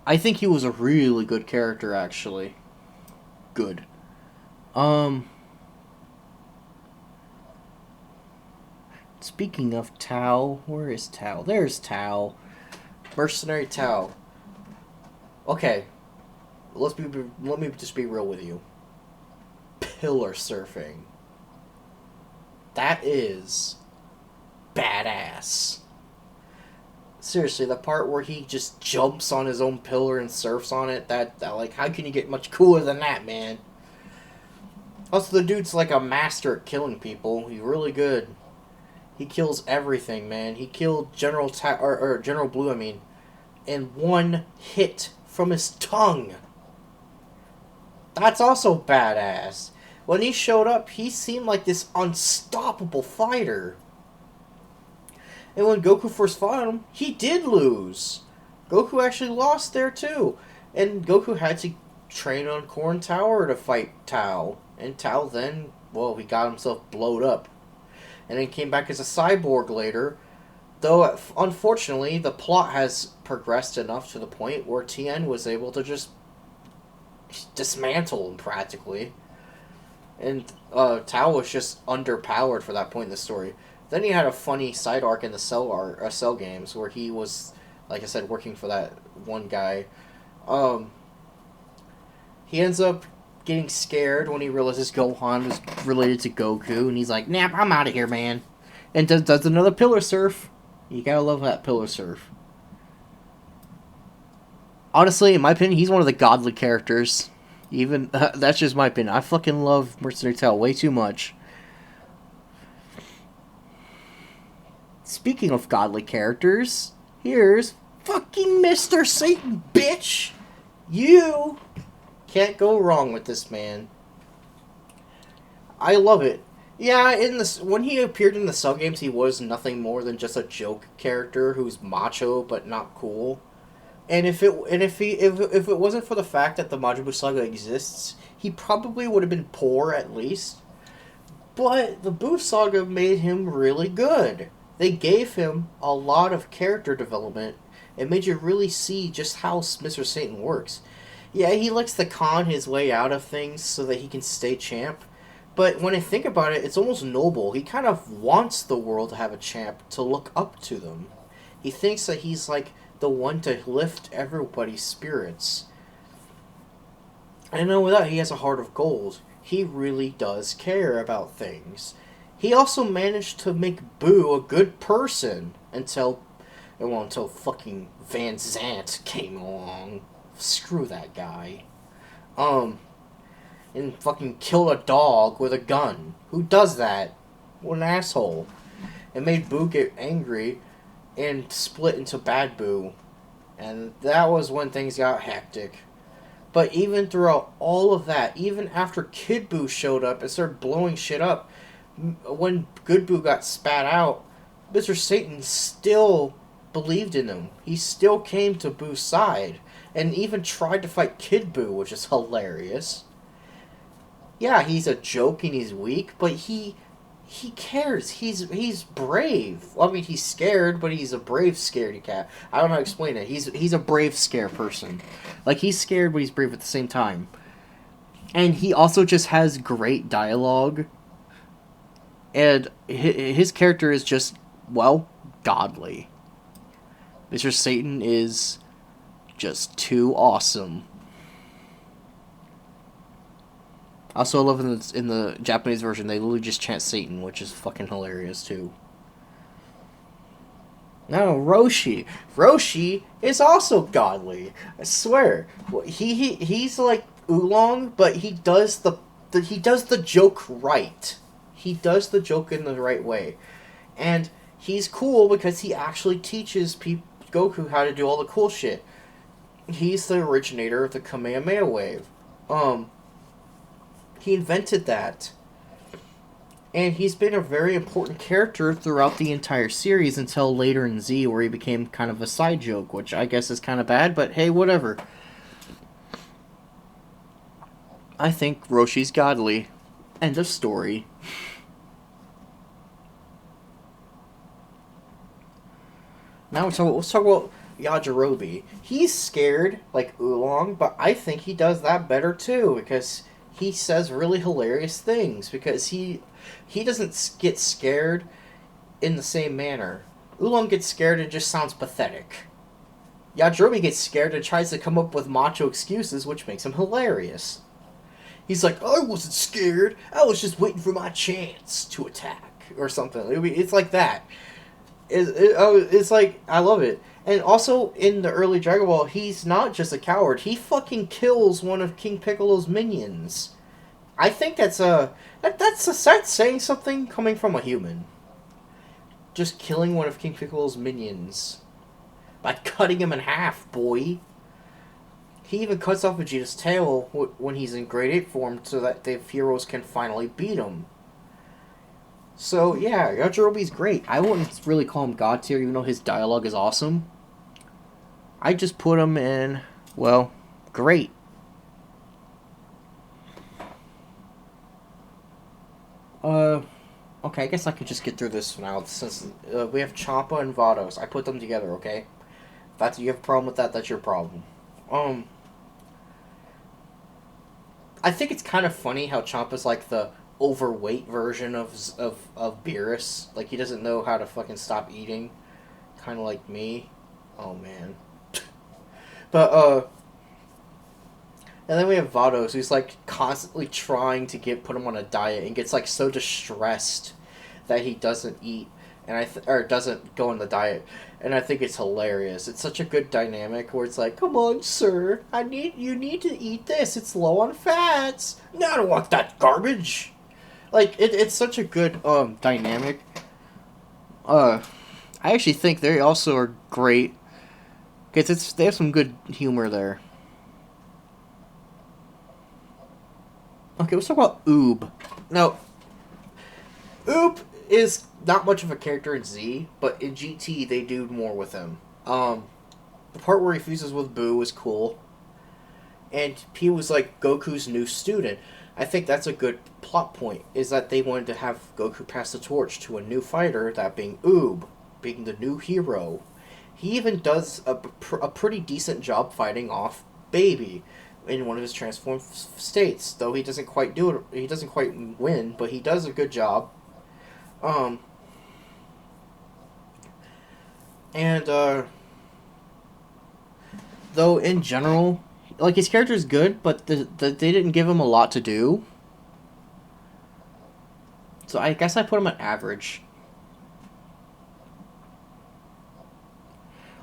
I think he was a really good character, actually. Good. Speaking of Tao, where is Tao? There's Tao. Mercenary Tao. Okay. Let me just be real with you. Pillar surfing. That is badass. Seriously, the part where he just jumps on his own pillar and surfs on it, that like, how can you get much cooler than that, man? Also, the dude's like a master at killing people. He's really good. He kills everything, man. He killed General Blue, in one hit from his tongue. That's also badass. When he showed up, he seemed like this unstoppable fighter. And when Goku first fought him, he did lose. Goku actually lost there too. And Goku had to train on Corn Tower to fight Tao. And Tao then, well, he got himself blowed up. And then came back as a cyborg later. Though, unfortunately, the plot has progressed enough to the point where Tien was able to just dismantle him, practically. And Tao was just underpowered for that point in the story. Then he had a funny side arc in the Cell games where he was, like I said, working for that one guy. He ends up getting scared when he realizes Gohan was related to Goku, and he's like, "Nah, I'm out of here, man." And does another pillar surf. You gotta love that pillar surf. Honestly, in my opinion, he's one of the godly characters. Even that's just my opinion. I fucking love Mercenary Tao way too much. Speaking of godly characters, here's fucking Mr. Satan, bitch! You can't go wrong with this man. I love it. Yeah, when he appeared in the Cell games, he was nothing more than just a joke character who's macho but not cool. And if it wasn't for the fact that the Majin Buu Saga exists, he probably would have been poor at least. But the Buu Saga made him really good. They gave him a lot of character development and made you really see just how Mr. Satan works. Yeah, he likes to con his way out of things so that he can stay champ. But when I think about it, it's almost noble. He kind of wants the world to have a champ to look up to them. He thinks that he's like the one to lift everybody's spirits. And then with that, he has a heart of gold. He really does care about things. He also managed to make Boo a good person until fucking Van Zant came along. Screw that guy. And fucking killed a dog with a gun. Who does that? What an asshole. It made Boo get angry and split into Bad Boo. And that was when things got hectic. But even throughout all of that, even after Kid Boo showed up and started blowing shit up, when Good Boo got spat out, Mr. Satan still believed in him. He still came to Boo's side. And even tried to fight Kid Boo, which is hilarious. Yeah, he's a joke and he's weak, but he cares. He's brave. Well, I mean, he's scared, but he's a brave scaredy cat. I don't know how to explain it. He's a brave scare person. Like, he's scared, but he's brave at the same time. And he also just has great dialogue. And his character is just, well, godly. Mr. Satan is just too awesome. Also, I love in the Japanese version, they literally just chant Satan, which is fucking hilarious, too. No, Roshi. Roshi is also godly. I swear. He's like Oolong, but he does the joke right. He does the joke in the right way. And he's cool because he actually teaches Goku how to do all the cool shit. He's the originator of the Kamehameha wave. He invented that. And he's been a very important character throughout the entire series until later in Z, where he became kind of a side joke, which I guess is kind of bad, but hey, whatever. I think Roshi's godly. End of story. Now let's talk about Yajirobe. He's scared like Oolong, but I think he does that better too because he says really hilarious things because he doesn't get scared in the same manner. Oolong gets scared and just sounds pathetic. Yajirobe gets scared and tries to come up with macho excuses, which makes him hilarious. He's like, I wasn't scared. I was just waiting for my chance to attack or something. It's like that. It's like I love it. And also in the early Dragon Ball, he's not just a coward. He fucking kills one of King Piccolo's minions. I think that's saying something coming from a human. Just killing one of King Piccolo's minions by cutting him in half, boy. He even cuts off Vegeta's tail when he's in Grade 8 form so that the heroes can finally beat him. So, yeah, Yajirobe's great. I wouldn't really call him God tier, even though his dialogue is awesome. I just put him in, well, great. Okay, I guess I could just get through this now, since we have Champa and Vados. I put them together, okay? If that's, you have a problem with that, that's your problem. I think it's kind of funny how Champa's like the overweight version of Beerus. Like, he doesn't know how to fucking stop eating. Kind of like me. Oh, man. But, and then we have Vados, who's like constantly trying to put him on a diet and gets like so distressed that he doesn't eat or doesn't go on the diet. And I think it's hilarious. It's such a good dynamic where it's like, come on, sir, you need to eat this. It's low on fats. No, I don't want that garbage. Like it's such a good dynamic. I actually think they also are great because they have some good humor there. Okay, let's talk about Oob. Now, Oob is not much of a character in Z, but in GT they do more with him. The part where he fuses with Boo is cool, and he was like Goku's new student. I think that's a good plot point. Is that they wanted to have Goku pass the torch to a new fighter, that being Oob, being the new hero. He even does a pretty decent job fighting off Baby in one of his transformed states, though he doesn't quite do it. He doesn't quite win, but he does a good job. And though in general, like his character is good, but they didn't give him a lot to do. So I guess I put him at average.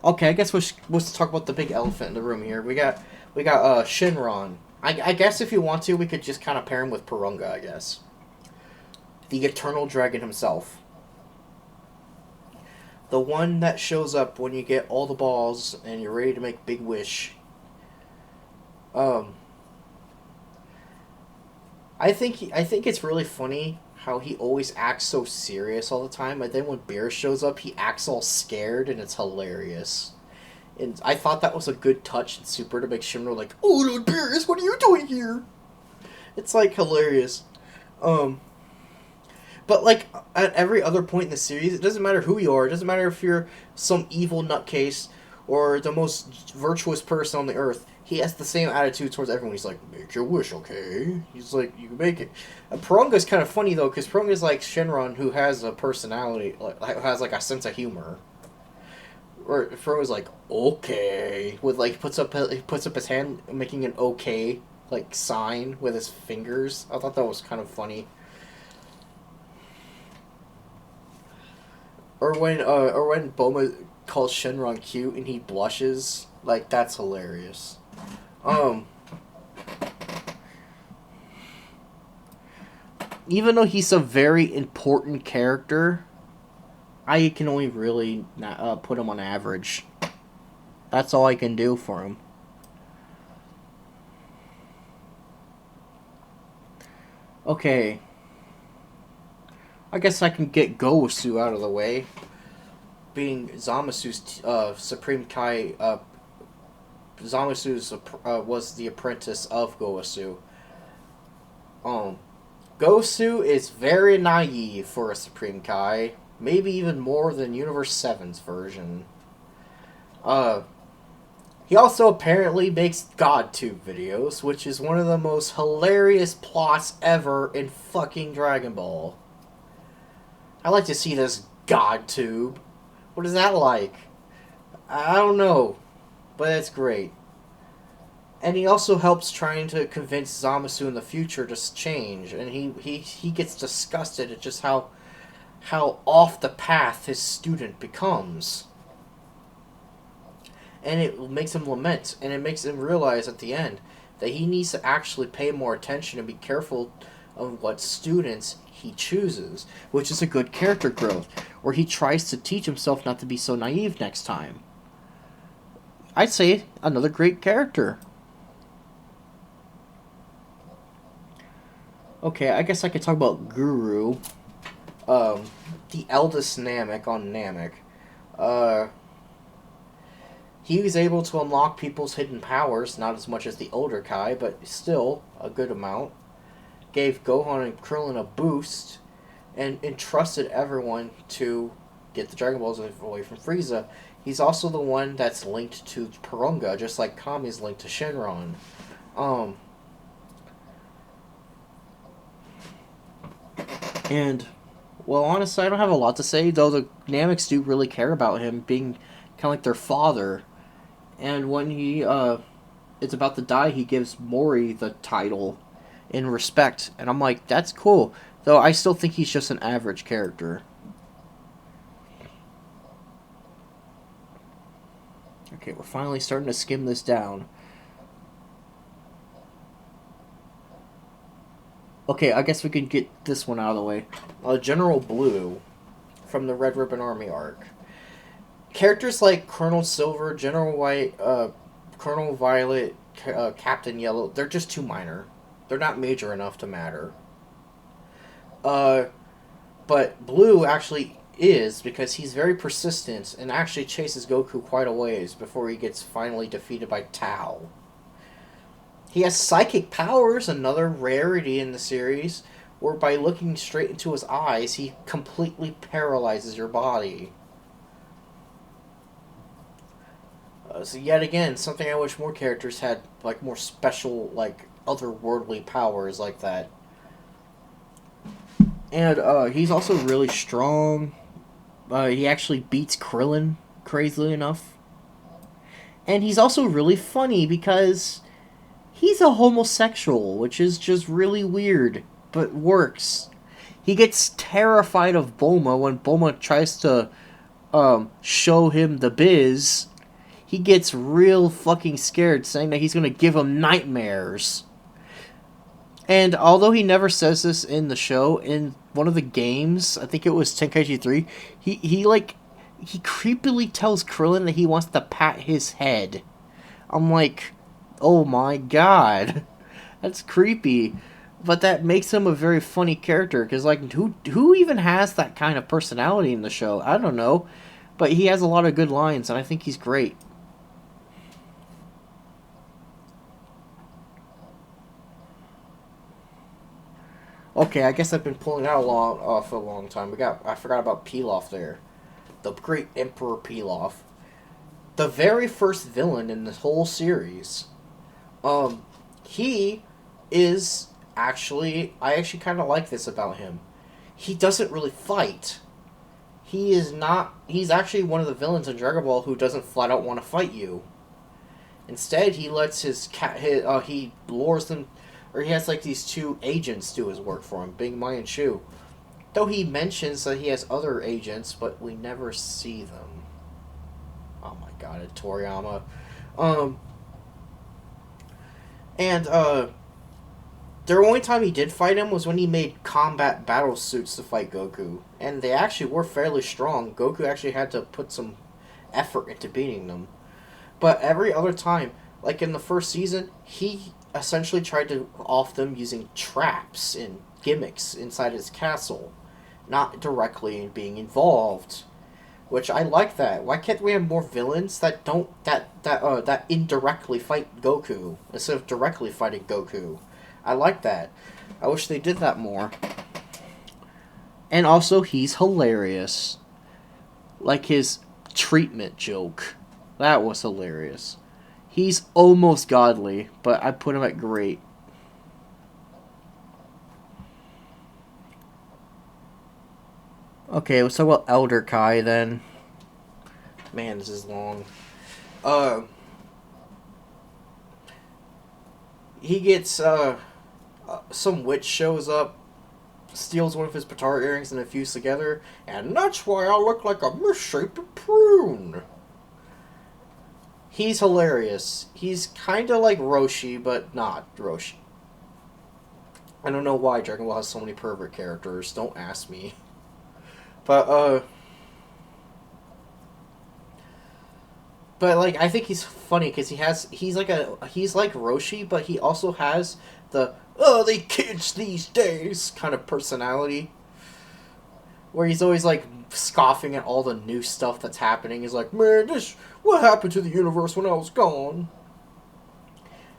Okay, I guess let's talk about the big elephant in the room here. We got Shinron. I guess if you want to, we could just kind of pair him with Purunga, I guess. The Eternal Dragon himself. The one that shows up when you get all the balls and you're ready to make Big Wish. I think it's really funny how he always acts so serious all the time, and then when Beerus shows up, he acts all scared, and it's hilarious. And I thought that was a good touch in Super to make Shimmer like, "Oh, Lord Beerus, what are you doing here?" It's like hilarious. But like at every other point in the series, it doesn't matter who you are. It doesn't matter if you're some evil nutcase or the most virtuous person on the earth. He has the same attitude towards everyone. He's like, "Make your wish, okay?" He's like, "You can make it." Purunga's kind of funny though, because Purunga's like Shenron, who has a personality, like has like a sense of humor. Or Purunga's like, "Okay," with like he puts up his hand, making an "okay" like sign with his fingers. I thought that was kind of funny. Or when Boma calls Shenron cute and he blushes, like that's hilarious. Um, Even though he's a very important character, I can only really put him on average. That's all I can do for him. Okay. I guess I can get Gowasu out of the way. Being Zamasu's Supreme Kai, Zamasu's was the apprentice of Gowasu. Um, Gosu is very naive for a Supreme Kai, maybe even more than Universe 7's version. Uh, he also apparently makes GodTube videos, which is one of the most hilarious plots ever in fucking Dragon Ball. I like to see this GodTube. What is that like? I don't know, but it's great. And he also helps trying to convince Zamasu in the future to change, and he gets disgusted at just how off the path his student becomes. And it makes him lament, and it makes him realize at the end that he needs to actually pay more attention and be careful of what students he chooses, which is a good character growth, where he tries to teach himself not to be so naive next time. I'd say another great character. Okay, I guess I could talk about Guru, the eldest Namek on Namek. He was able to unlock people's hidden powers, not as much as the older Kai, but still a good amount. Gave Gohan and Krillin a boost, and entrusted everyone to get the Dragon Balls away from Frieza. He's also the one that's linked to Porunga, just like Kami's linked to Shenron. And, well, honestly, I don't have a lot to say, though the Nameks do really care about him being kind of like their father. And when he is about to die, he gives Mori the title in respect. And I'm like, that's cool. Though I still think he's just an average character. Okay, we're finally starting to skim this down. Okay, I guess we can get this one out of the way. General Blue from the Red Ribbon Army arc. Characters like Colonel Silver, General White, Colonel Violet, Captain Yellow, they're just too minor. They're not major enough to matter. But Blue actually is, because he's very persistent and actually chases Goku quite a ways before he gets finally defeated by Tao. He has psychic powers, another rarity in the series, where by looking straight into his eyes, he completely paralyzes your body. So yet again, something I wish more characters had, like, more special, like, otherworldly powers like that. And he's also really strong. He actually beats Krillin, crazily enough. And he's also really funny because he's a homosexual, which is just really weird, but works. He gets terrified of Bulma when Bulma tries to show him the biz. He gets real fucking scared, saying that he's going to give him nightmares. And although he never says this in the show, in one of the games, I think it was Tenkaichi 3, he creepily tells Krillin that he wants to pat his head. I'm like, oh my god. That's creepy. But that makes him a very funny character, because, like, who even has that kind of personality in the show? I don't know. But he has a lot of good lines, and I think he's great. Okay, I guess I've been pulling out for a long time. I forgot about Pilaf there. The great Emperor Pilaf. The very first villain in this whole series. He is actually... I actually kind of like this about him. He doesn't really fight. He is not... He's actually one of the villains in Dragon Ball who doesn't flat out want to fight you. Instead, he lets he lures them... Or he has, like, these two agents do his work for him, Big Mai and Shu. Though he mentions that he has other agents, but we never see them. Oh my god, Toriyama. The only time he did fight him was when he made combat battle suits to fight Goku. And they actually were fairly strong. Goku actually had to put some effort into beating them. But every other time, like in the first season, he essentially tried to off them using traps and gimmicks inside his castle. not directly being involved. Which I like that. Why can't we have more villains that don't that indirectly fight Goku instead of directly fighting Goku? I like that. I wish they did that more. And also, he's hilarious. Like his treatment joke. That was hilarious. He's almost godly, but I put him at great. Okay, let's talk about Elder Kai then. Man, this is long. Uh, he gets, some witch shows up, steals one of his guitar earrings and they fuse together, and that's why I look like a misshapen prune. He's hilarious. He's kind of like Roshi, but not Roshi. I don't know why Dragon Ball has so many pervert characters. Don't ask me. But, like, I think he's funny because he's like Roshi, but he also has the, oh, they kids these days kind of personality. Where he's always, like, scoffing at all the new stuff that's happening. He's like, man, what happened to the universe when I was gone?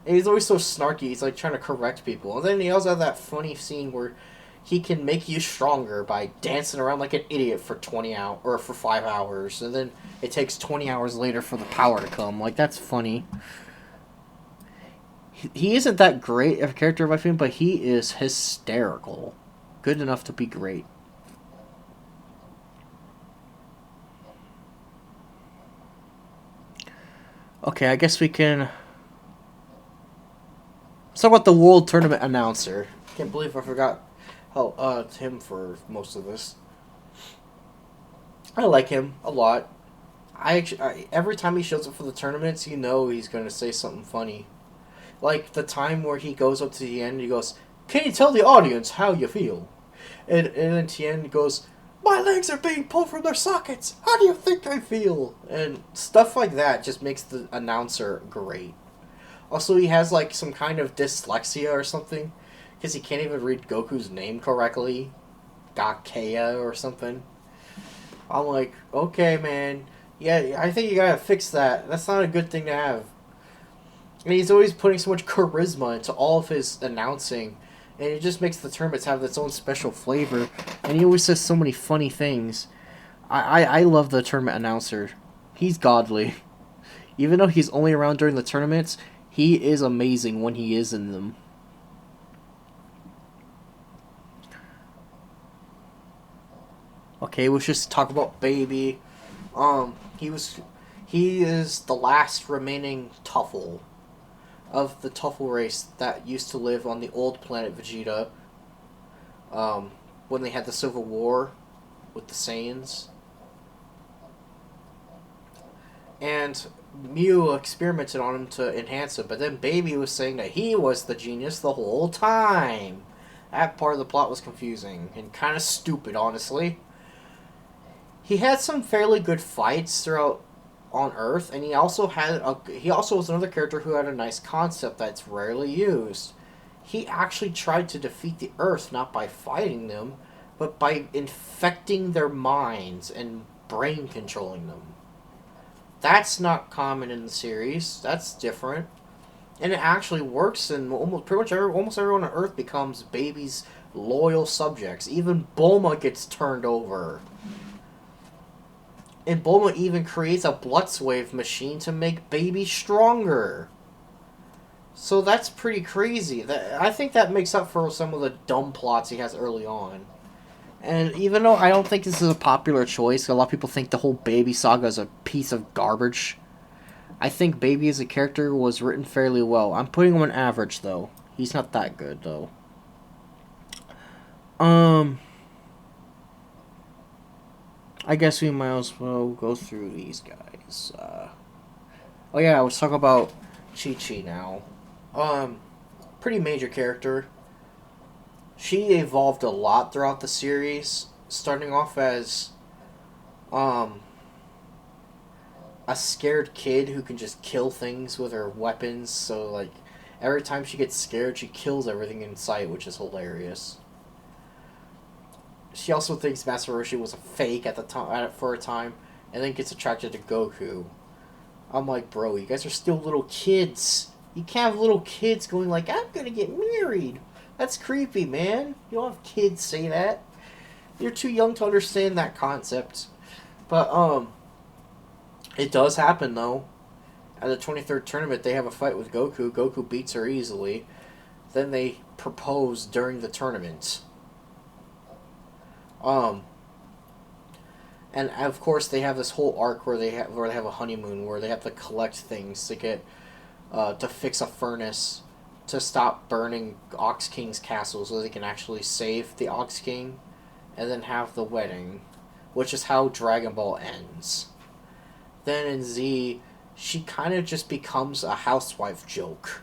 And he's always so snarky. He's, like, trying to correct people. And then he also has that funny scene where he can make you stronger by dancing around like an idiot for 20 hours, or for 5 hours. And then it takes 20 hours later for the power to come. Like, that's funny. He isn't that great of a character, in my opinion, but he is hysterical. Good enough to be great. Okay, I guess we can... Let's talk about the World Tournament announcer. Can't believe I forgot him for most of this. I like him a lot. Every time he shows up for the tournaments, you know he's going to say something funny. Like the time where he goes up to the end and he goes, can you tell the audience how you feel? And then Tien goes, my legs are being pulled from their sockets. How do you think I feel? And stuff like that just makes the announcer great. Also, he has like some kind of dyslexia or something, because he can't even read Goku's name correctly. Gakeya or something. I'm like, okay, man. Yeah, I think you gotta fix that. That's not a good thing to have. And he's always putting so much charisma into all of his announcing. And it just makes the tournaments have its own special flavor. And he always says so many funny things. I love the tournament announcer. He's godly. Even though he's only around during the tournaments, he is amazing when he is in them. Okay, let's just talk about Baby. He is the last remaining Tuffle of the Tuffle race that used to live on the old planet Vegeta. When they had the Civil War with the Saiyans. And Mew experimented on him to enhance it, but then Baby was saying that he was the genius the whole time. That part of the plot was confusing and kind of stupid, honestly. He had some fairly good fights throughout on Earth, and he also was another character who had a nice concept that's rarely used. He actually tried to defeat the Earth not by fighting them, but by infecting their minds and brain controlling them. That's not common in the series. That's different. And it actually works, and almost everyone on Earth becomes Baby's loyal subjects. Even Bulma gets turned over. And Bulma even creates a Blitzwave machine to make Baby stronger. So that's pretty crazy. I think that makes up for some of the dumb plots he has early on. And even though I don't think this is a popular choice, a lot of people think the whole Baby saga is a piece of garbage. I think Baby as a character was written fairly well. I'm putting him on average, though. He's not that good, though. I guess we might as well go through these guys. Oh yeah, let's talk about Chi-Chi now. Pretty major character. She evolved a lot throughout the series, starting off as a scared kid who can just kill things with her weapons. So like every time she gets scared, she kills everything in sight, which is hilarious. she also thinks Master Roshi was a fake at the time for a time, and then gets attracted to Goku. I'm like, bro, you guys are still little kids. You can't have little kids going like, I'm gonna get married. That's creepy, man. You don't have kids say that. You're too young to understand that concept. But it does happen though. At the 23rd tournament, they have a fight with Goku. Goku beats her easily. Then they propose during the tournament. Um, and of course they have this whole arc where they have a honeymoon where they have to collect things to get to fix a furnace to stop burning Ox King's castle so they can actually save the Ox King, and then have the wedding, which is how Dragon Ball ends. Then in Z, she kind of just becomes a housewife joke.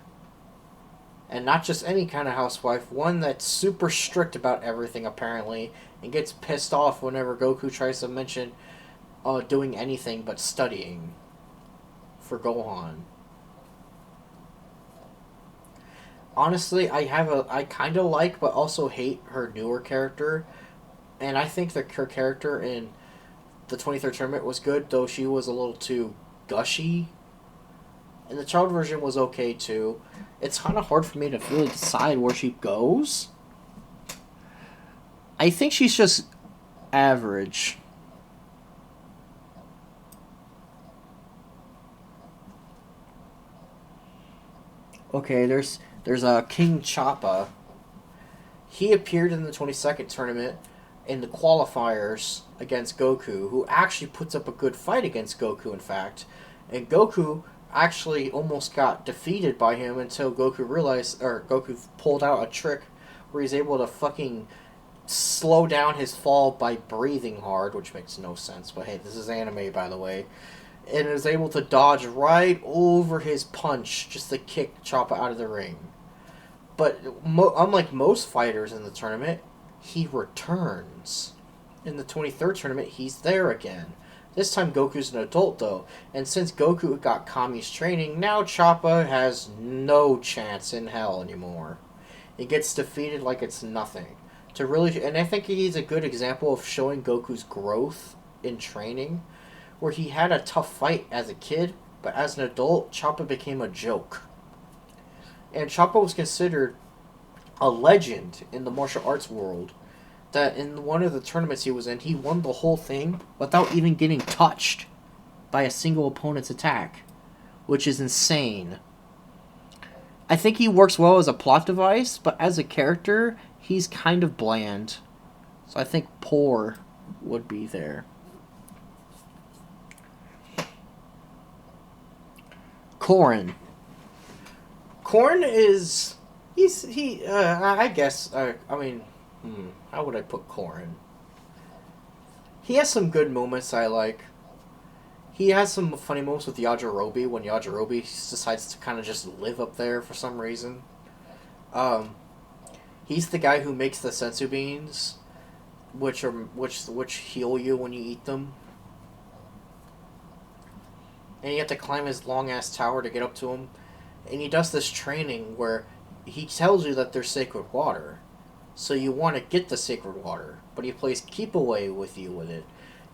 And not just any kind of housewife, one that's super strict about everything apparently, and gets pissed off whenever Goku tries to mention doing anything but studying for Gohan. Honestly, I kind of like but also hate her newer character, and I think her character in the 23rd tournament was good, though she was a little too gushy. And the child version was okay too. It's kind of hard for me to really decide where she goes. I think she's just average. Okay, there's King Choppa. He appeared in the 22nd tournament in the qualifiers against Goku, who actually puts up a good fight against Goku, in fact. And Goku actually almost got defeated by him until Goku pulled out a trick where he's able to fucking slow down his fall by breathing hard, which makes no sense, but hey, this is anime, by the way, and is able to dodge right over his punch just to kick Choppa out of the ring. But unlike most fighters in the tournament, he returns. In the 23rd tournament, he's there again. This time Goku's an adult though, and since Goku got Kami's training, now Choppa has no chance in hell anymore. He gets defeated like it's nothing. And I think he's a good example of showing Goku's growth in training, where he had a tough fight as a kid, but as an adult, Choppa became a joke. And Choppa was considered a legend in the martial arts world. That in one of the tournaments he was in, he won the whole thing without even getting touched by a single opponent's attack, which is insane. I think he works well as a plot device, but as a character, he's kind of bland. So I think poor would be there. Korin. Korin is... I guess... how would I put Korin? He has some good moments I like. He has some funny moments with Yajirobe when Yajirobe decides to kind of just live up there for some reason. He's the guy who makes the sensu beans, which heal you when you eat them. And you have to climb his long ass tower to get up to him. And he does this training where he tells you that there's sacred water. So you want to get the sacred water, but he plays keep away with you with it.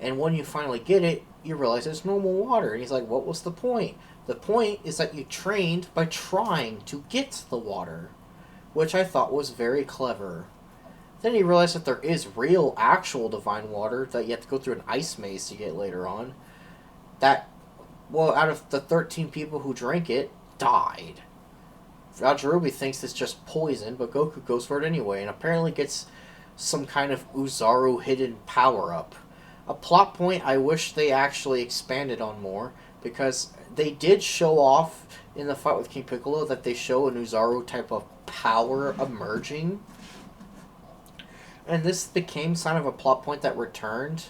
And when you finally get it, you realize it's normal water. And he's like, what was the point? The point is that you trained by trying to get the water, which I thought was very clever. Then he realized that there is real, actual divine water that you have to go through an ice maze to get later on. Out of the 13 people who drank it, died. Yajirobe thinks it's just poison, but Goku goes for it anyway, and apparently gets some kind of Uzaru hidden power-up. A plot point I wish they actually expanded on more, because they did show off in the fight with King Piccolo that they show an Uzaru type of power emerging. And this became kind of a plot point that returned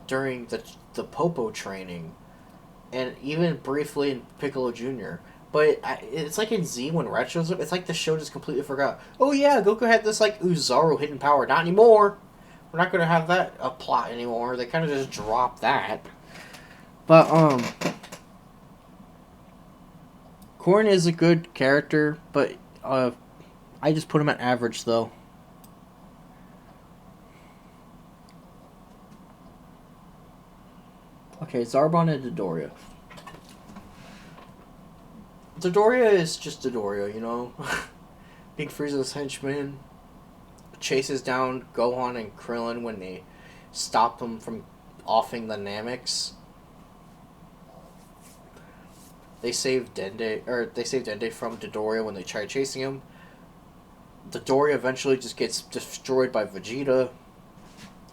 during the Popo training, and even briefly in Piccolo Jr., but it's like in Z when Red shows up, it's like the show just completely forgot. Oh yeah, Goku had this like Uzaru hidden power. Not anymore. We're not going to have that a plot anymore. They kind of just dropped that. But, Korin is a good character, but, I just put him at average, though. Okay, Zarbon and Dodoria. Dodoria is just Dodoria, you know? Big Frieza's henchman chases down Gohan and Krillin when they stop them from offing the Namex. They save Dende from Dodoria when they try chasing him. Dodoria eventually just gets destroyed by Vegeta.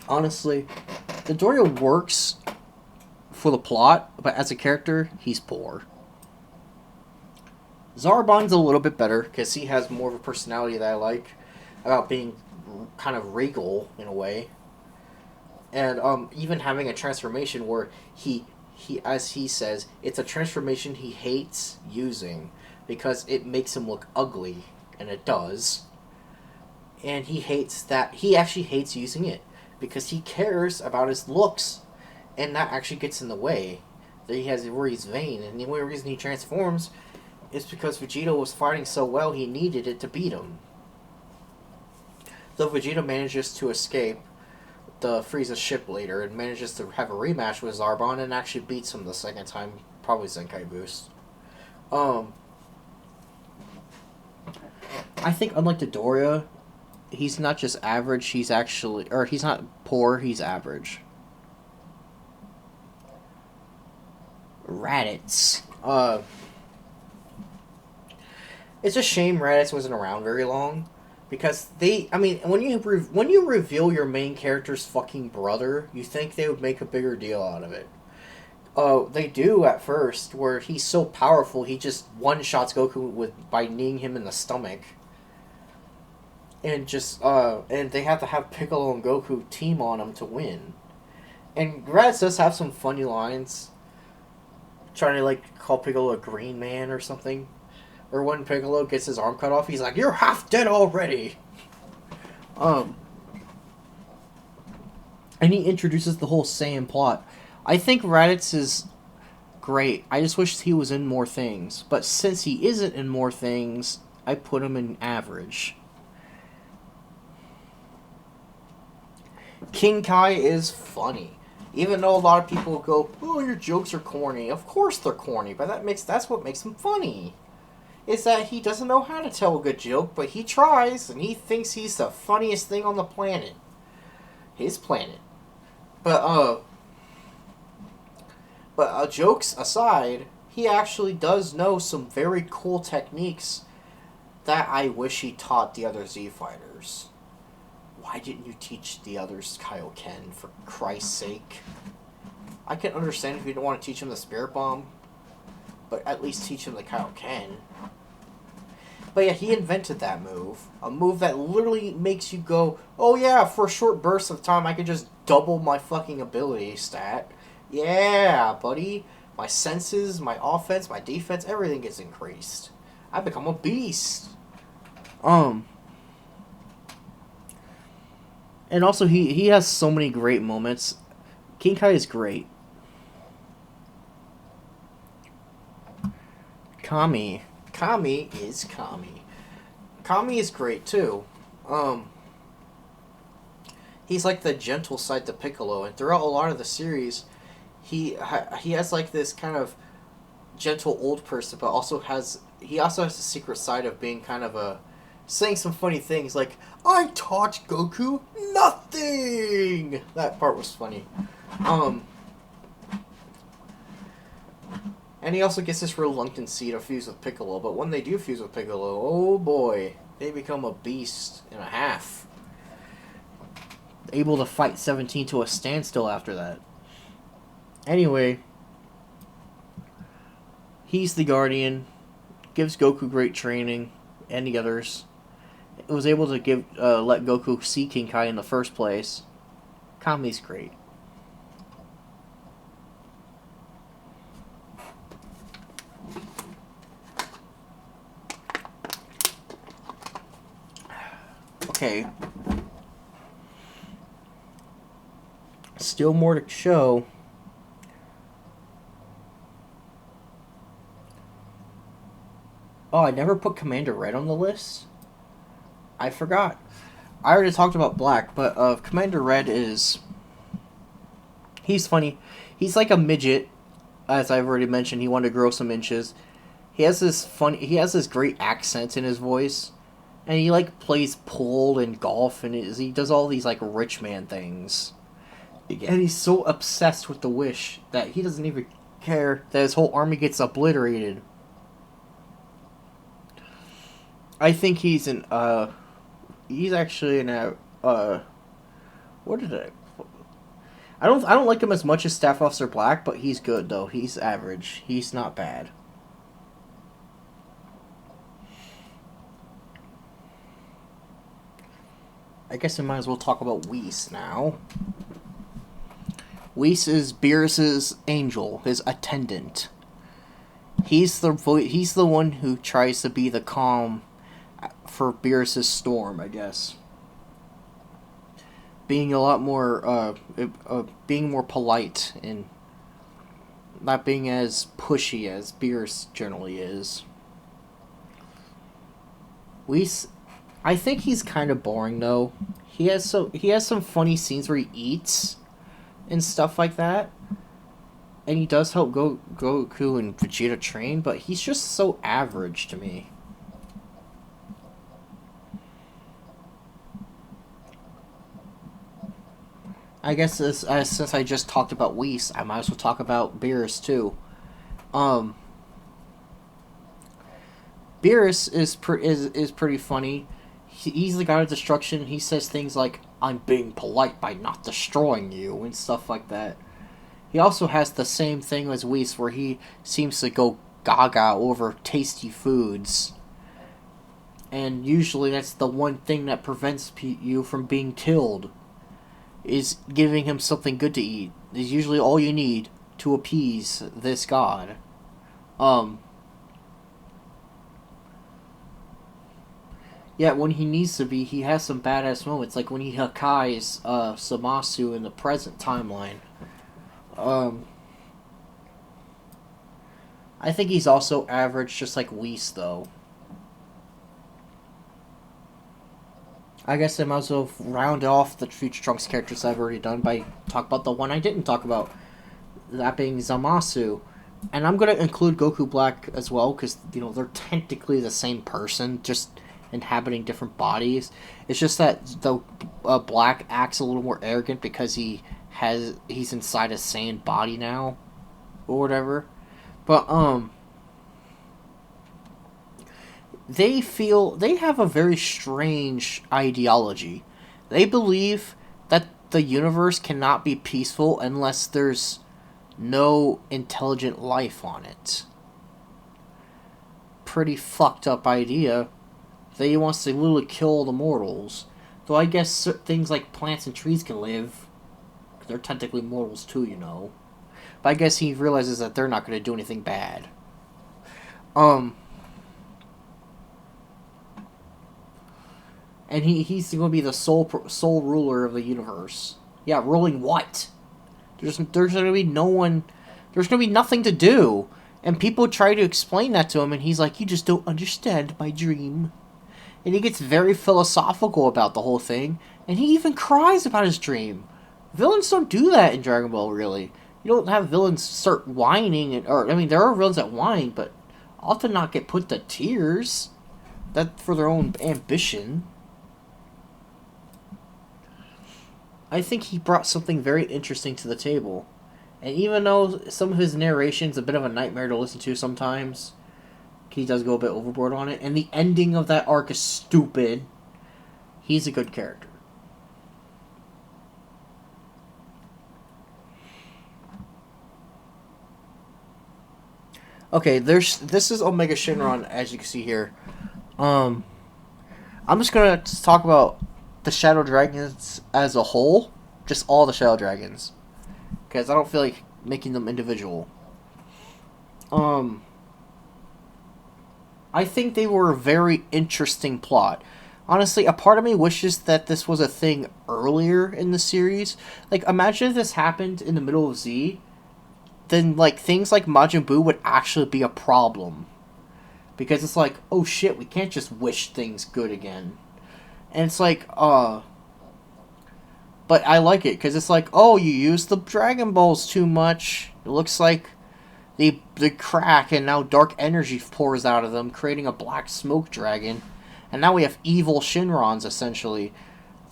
Honestly, Dodoria works for the plot, but as a character, he's poor. Zarbon's a little bit better because he has more of a personality that I like, about being kind of regal in a way, and even having a transformation where he as he says, it's a transformation he hates using because it makes him look ugly, and it does. And he actually hates using it because he cares about his looks, and that actually gets in the way. That he has where he's vain, and the only reason he transforms is because Vegeta was fighting so well he needed it to beat him. Though Vegeta manages to escape the Frieza ship later and manages to have a rematch with Zarbon and actually beats him the second time, probably Zenkai Boost. I think unlike Dodoria, he's not just average, he's not poor, he's average. Raditz. It's a shame Raditz wasn't around very long. Because when you reveal your main character's fucking brother, you think they would make a bigger deal out of it. They do at first, where he's so powerful, he just one-shots Goku by kneeing him in the stomach. And they have to have Piccolo and Goku team on him to win. And Raditz does have some funny lines, trying to call Piccolo a green man or something. Or when Piccolo gets his arm cut off, he's like, "You're half dead already!" And he introduces the whole Saiyan plot. I think Raditz is great. I just wish he was in more things. But since he isn't in more things, I put him in average. King Kai is funny. Even though a lot of people go, "Oh, your jokes are corny." Of course they're corny, but that's what makes them funny. Is that he doesn't know how to tell a good joke, but he tries, and he thinks he's the funniest thing on the planet. His planet. But jokes aside, he actually does know some very cool techniques that I wish he taught the other Z fighters. Why didn't you teach the others Kaioken, for Christ's sake? I can understand if you don't want to teach him the Spirit Bomb, but at least teach him the Kaioken. But yeah, he invented that move. A move that literally makes you go, "Oh yeah, for a short burst of time I could just double my fucking ability stat. Yeah, buddy. My senses, my offense, my defense, everything gets increased. I become a beast." And also he has so many great moments. King Kai is great. Kami is Kami. Kami is great too. He's like the gentle side to Piccolo, and throughout a lot of the series, he has this kind of gentle old person, but he also has a secret side of being kind of saying some funny things like, "I taught Goku nothing." That part was funny. And he also gets this reluctancy to fuse with Piccolo, but when they do fuse with Piccolo, oh boy, they become a beast and a half. Able to fight 17 to a standstill after that. Anyway, he's the Guardian, gives Goku great training, and the others. It was able to let Goku see King Kai in the first place. Kami's great. Okay. Still more to show. Oh, I never put Commander Red on the list? I forgot. I already talked about Black, but Commander Red is He's funny. He's like a midget, as I've already mentioned. He wanted to grow some inches. He has this great accent in his voice, and he like plays pool and golf, and he does all these like rich man things. And he's so obsessed with the wish that he doesn't even care that his whole army gets obliterated. I think he's actually what did I don't like him as much as Staff Officer Black, but he's good though. He's average. He's not bad. I guess we might as well talk about Whis now. Whis is Beerus's angel, his attendant. He's the one who tries to be the calm for Beerus's storm, I guess. Being a lot more being more polite and not being as pushy as Beerus generally is. Whis, I think he's kind of boring though. He has some funny scenes where he eats and stuff like that, and he does help Goku and Vegeta train, but he's just so average to me. I guess since I just talked about Whis, I might as well talk about Beerus too. Um, Beerus is pretty funny. He's the god of destruction. He says things like, "I'm being polite by not destroying you," and stuff like that. He also has the same thing as Whis, where he seems to go gaga over tasty foods. And usually that's the one thing that prevents you from being killed, is giving him something good to eat. Is usually all you need to appease this god. Yeah, when he needs to be, he has some badass moments, like when he Hakkai's Zamasu in the present timeline. Um, I think he's also average, just like Whis, though. I guess I might as well round off the Future Trunks characters I've already done by talk about the one I didn't talk about, that being Zamasu. And I'm going to include Goku Black as well, because, they're technically the same person, just inhabiting different bodies. It's just that the Black acts a little more arrogant because he's inside a Saiyan body now, or whatever. But they have a very strange ideology. They believe that the universe cannot be peaceful unless there's no intelligent life on it. Pretty fucked up idea. They wants to literally kill the mortals. Though I guess things like plants and trees can live. They're technically mortals too. But I guess he realizes that they're not going to do anything bad. And he's going to be the sole ruler of the universe. Yeah, ruling what? There's going to be no one. There's going to be nothing to do. And people try to explain that to him, and he's like, "You just don't understand my dream." And he gets very philosophical about the whole thing, and he even cries about his dream. Villains don't do that in Dragon Ball, really. You don't have villains start whining, there are villains that whine, but often not get put to tears. That for their own ambition. I think he brought something very interesting to the table. And even though some of his narration's a bit of a nightmare to listen to sometimes, he does go a bit overboard on it, and the ending of that arc is stupid, he's a good character. Okay, this is Omega Shenron, as you can see here. I'm just gonna talk about the Shadow Dragons as a whole, just all the Shadow Dragons, because I don't feel like making them individual. I think they were a very interesting plot. Honestly, a part of me wishes that this was a thing earlier in the series. Like, imagine if this happened in the middle of Z, then, things like Majin Buu would actually be a problem. Because it's like, oh shit, we can't just wish things good again. And it's like, but But I like it because it's like, oh, you used the Dragon Balls too much. It looks like they crack, and now dark energy pours out of them, creating a black smoke dragon. And now we have evil Shinrons, essentially,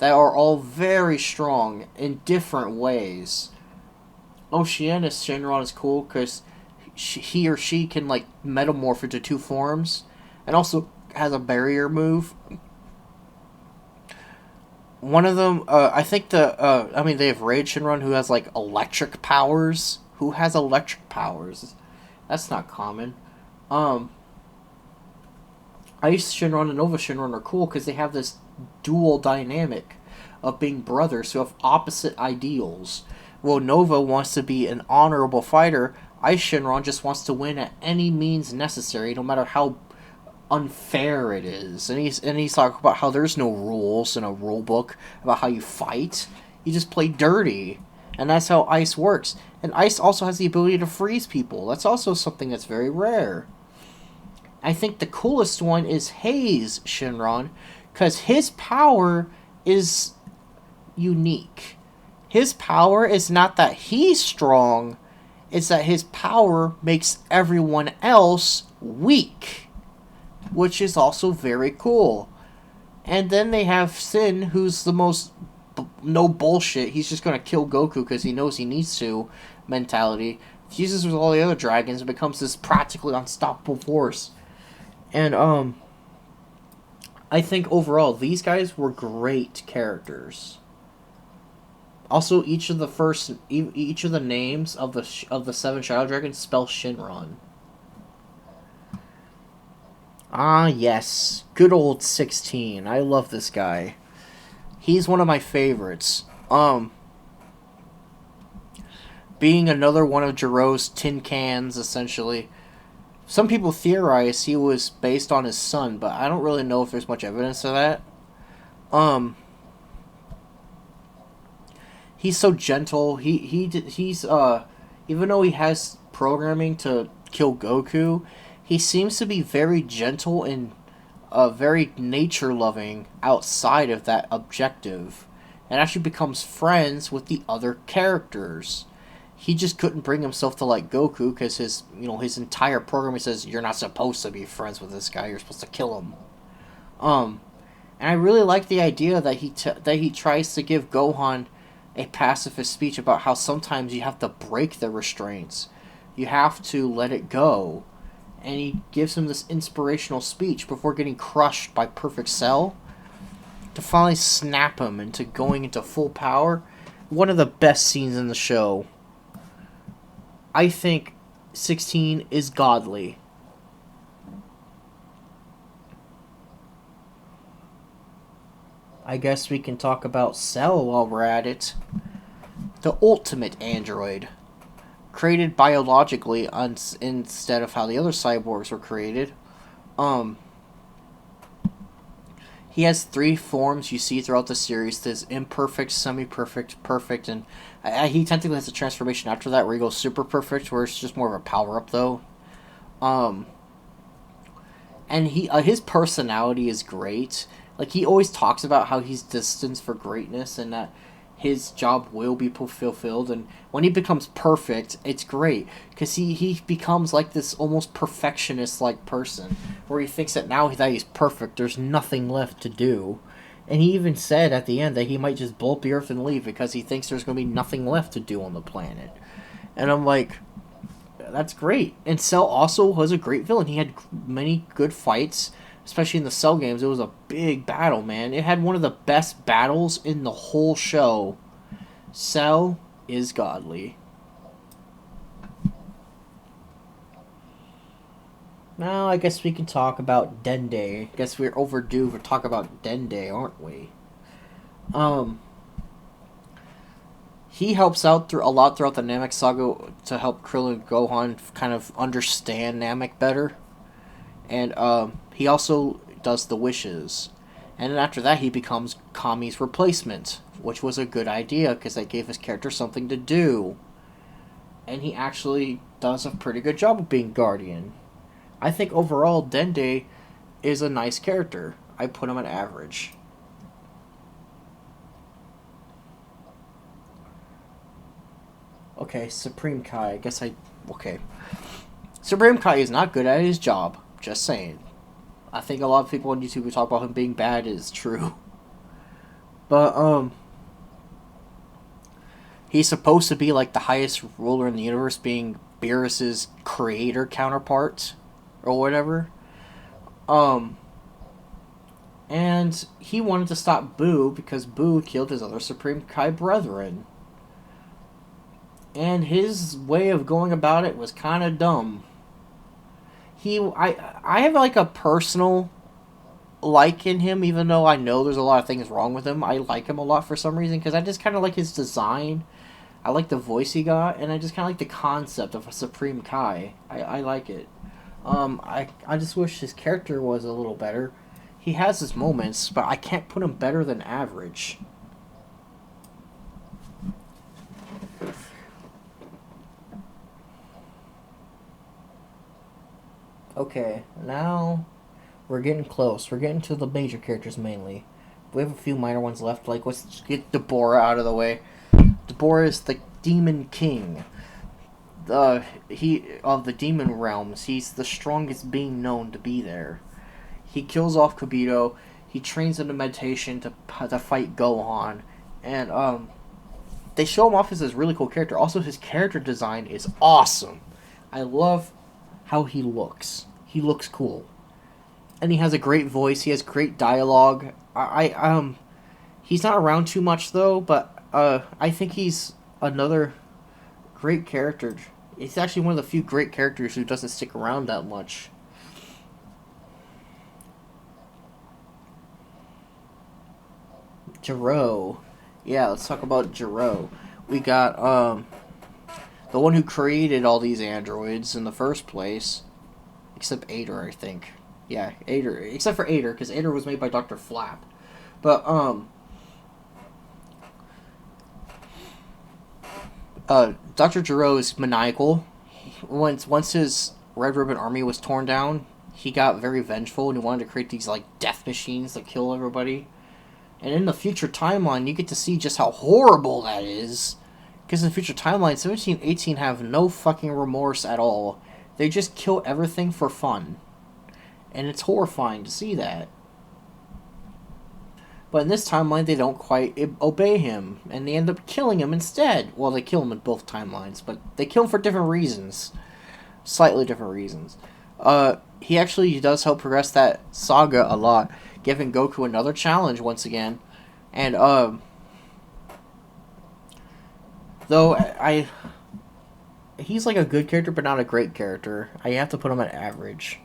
that are all very strong in different ways. Oceanus Shinron is cool because he or she can, like, metamorph into two forms, and also has a barrier move. One of them, I think they have Raid Shinron who has, like, electric powers. Who has electric powers? That's not common. Um, Ice Shinron and Nova Shinron are cool because they have this dual dynamic of being brothers who have opposite ideals. Well, Nova wants to be an honorable fighter. Ice Shinron just wants to win at any means necessary, no matter how unfair it is. And he's talking about how there's no rules in a rule book about how you fight. You just play dirty. And that's how Ice works. And Ice also has the ability to freeze people. That's also something that's very rare. I think the coolest one is Haze Shinron, because his power is unique. His power is not that he's strong, it's that his power makes everyone else weak, which is also very cool. And then they have Sin, who's the most no bullshit, he's just going to kill Goku because he knows he needs to mentality. Fuses with all the other dragons and becomes this practically unstoppable force. And I think overall these guys were great characters. Also, each of the names of the seven Shadow Dragons spell Shinron. Ah, yes, good old 16. I love this guy. He's one of my favorites. Being another one of Jiro's tin cans, essentially. Some people theorize he was based on his son, but I don't really know if there's much evidence of that. He's so gentle. He's even though he has programming to kill Goku, he seems to be very gentle and very nature loving outside of that objective, and actually becomes friends with the other characters. He just couldn't bring himself to like Goku because his entire programming says you're not supposed to be friends with this guy. You're supposed to kill him. And I really like the idea that he tries to give Gohan a pacifist speech about how sometimes you have to break the restraints. You have to let it go. And he gives him this inspirational speech before getting crushed by Perfect Cell to finally snap him into going into full power. One of the best scenes in the show. I think 16 is godly. I guess we can talk about Cell while we're at it. The ultimate android. Created biologically instead of how the other cyborgs were created. He has three forms you see throughout the series. There's imperfect, semi-perfect, perfect, and he technically has a transformation after that where he goes super perfect, where it's just more of a power-up, though. And his personality is great. Like, he always talks about how he's destined for greatness and that his job will be fulfilled, and when he becomes perfect, it's great, because he becomes like this almost perfectionist-like person, where he thinks that now that he's perfect, there's nothing left to do, and he even said at the end that he might just blow up the Earth and leave, because he thinks there's going to be nothing left to do on the planet, and I'm like, that's great. And Cell also was a great villain. He had many good fights, especially in the Cell games. It was a big battle, man. It had one of the best battles in the whole show. Cell is godly. Now, I guess we can talk about Dende. I guess we're overdue for talk about Dende, aren't we? He helps out a lot throughout the Namek saga to help Krillin and Gohan kind of understand Namek better. And he also does the wishes. And then after that, he becomes Kami's replacement, which was a good idea because that gave his character something to do. And he actually does a pretty good job of being Guardian. I think overall, Dende is a nice character. I put him at average. Okay, Supreme Kai. I guess I. Okay. Supreme Kai is not good at his job. Just saying. I think a lot of people on YouTube who talk about him being bad is true. But, he's supposed to be like the highest ruler in the universe, being Beerus's creator counterpart. Or whatever. And he wanted to stop Boo because Boo killed his other Supreme Kai brethren. And his way of going about it was kind of dumb. I have like a personal like in him, even though I know there's a lot of things wrong with him. I like him a lot for some reason because I just kind of like his design. I like the voice he got, and I just kind of like the concept of a Supreme Kai. I like it. I just wish his character was a little better. He has his moments, but I can't put him better than average. Okay, now we're getting close. We're getting to the major characters mainly. We have a few minor ones left. Like, let's just get Deborah out of the way. Deborah is the Demon King. He of the demon realms. He's the strongest being known to be there. He kills off Kibito. He trains into meditation to fight Gohan, and they show him off as this really cool character. Also, his character design is awesome. I love how he looks. He looks cool, and he has a great voice. He has great dialogue. He's not around too much though, but I think he's another great character. He's actually one of the few great characters who doesn't stick around that much. Jiro. Yeah, let's talk about Jiro. We got, the one who created all these androids in the first place. Except Ader, I think. Yeah, Ader. Except for Ader, because Ader was made by Dr. Flap. But, Dr. Jiro is maniacal. Once his Red Ribbon Army was torn down, he got very vengeful and he wanted to create these, like, death machines that kill everybody. And in the future timeline, you get to see just how horrible that is. Because in the future timeline, 1718 have no fucking remorse at all. They just kill everything for fun. And it's horrifying to see that. But in this timeline, they don't quite obey him, and they end up killing him instead. Well, they kill him in both timelines, but they kill him for different reasons. Slightly different reasons. He actually does help progress that saga a lot, giving Goku another challenge once again. And, though he's like a good character, but not a great character. I have to put him at average.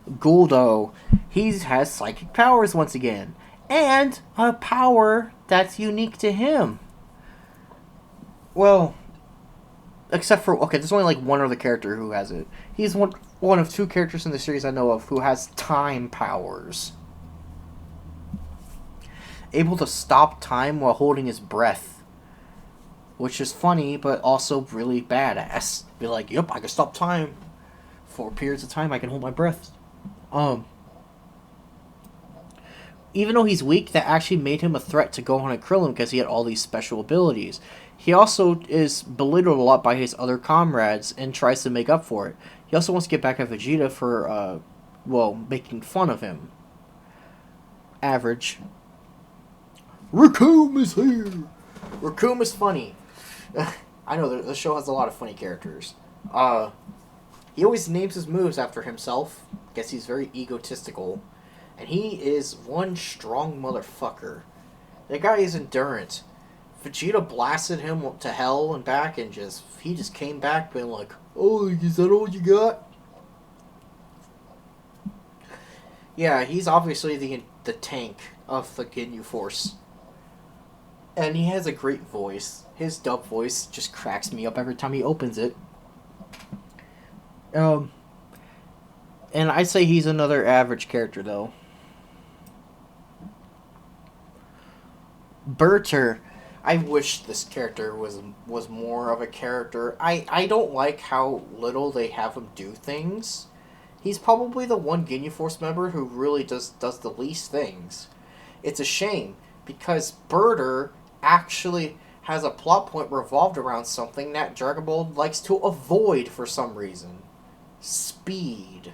Guldo, he has psychic powers once again, and a power that's unique to him. Well, except for, okay, there's only like one other character who has it. He's one of two characters in the series I know of who has time powers. Able to stop time while holding his breath, which is funny, but also really badass. Be like, yep, I can stop time. For periods of time, I can hold my breath. Even though he's weak, that actually made him a threat to Gohan and Krillin because he had all these special abilities. He also is belittled a lot by his other comrades and tries to make up for it. He also wants to get back at Vegeta for, making fun of him. Average. Raccoon is here! Raccoon is funny. I know, the show has a lot of funny characters. He always names his moves after himself. Guess he's very egotistical. And he is one strong motherfucker. That guy is endurance. Vegeta blasted him to hell and back, and he just came back being like, oh, is that all you got? Yeah, he's obviously the tank of the Ginyu Force. And he has a great voice. His dub voice just cracks me up every time he opens it. And I'd say he's another average character, though. Berter. I wish this character was more of a character. I don't like how little they have him do things. He's probably the one Ginyu Force member who really does the least things. It's a shame, because Berter actually has a plot point revolved around something that Dragon Ball likes to avoid for some reason. Speed.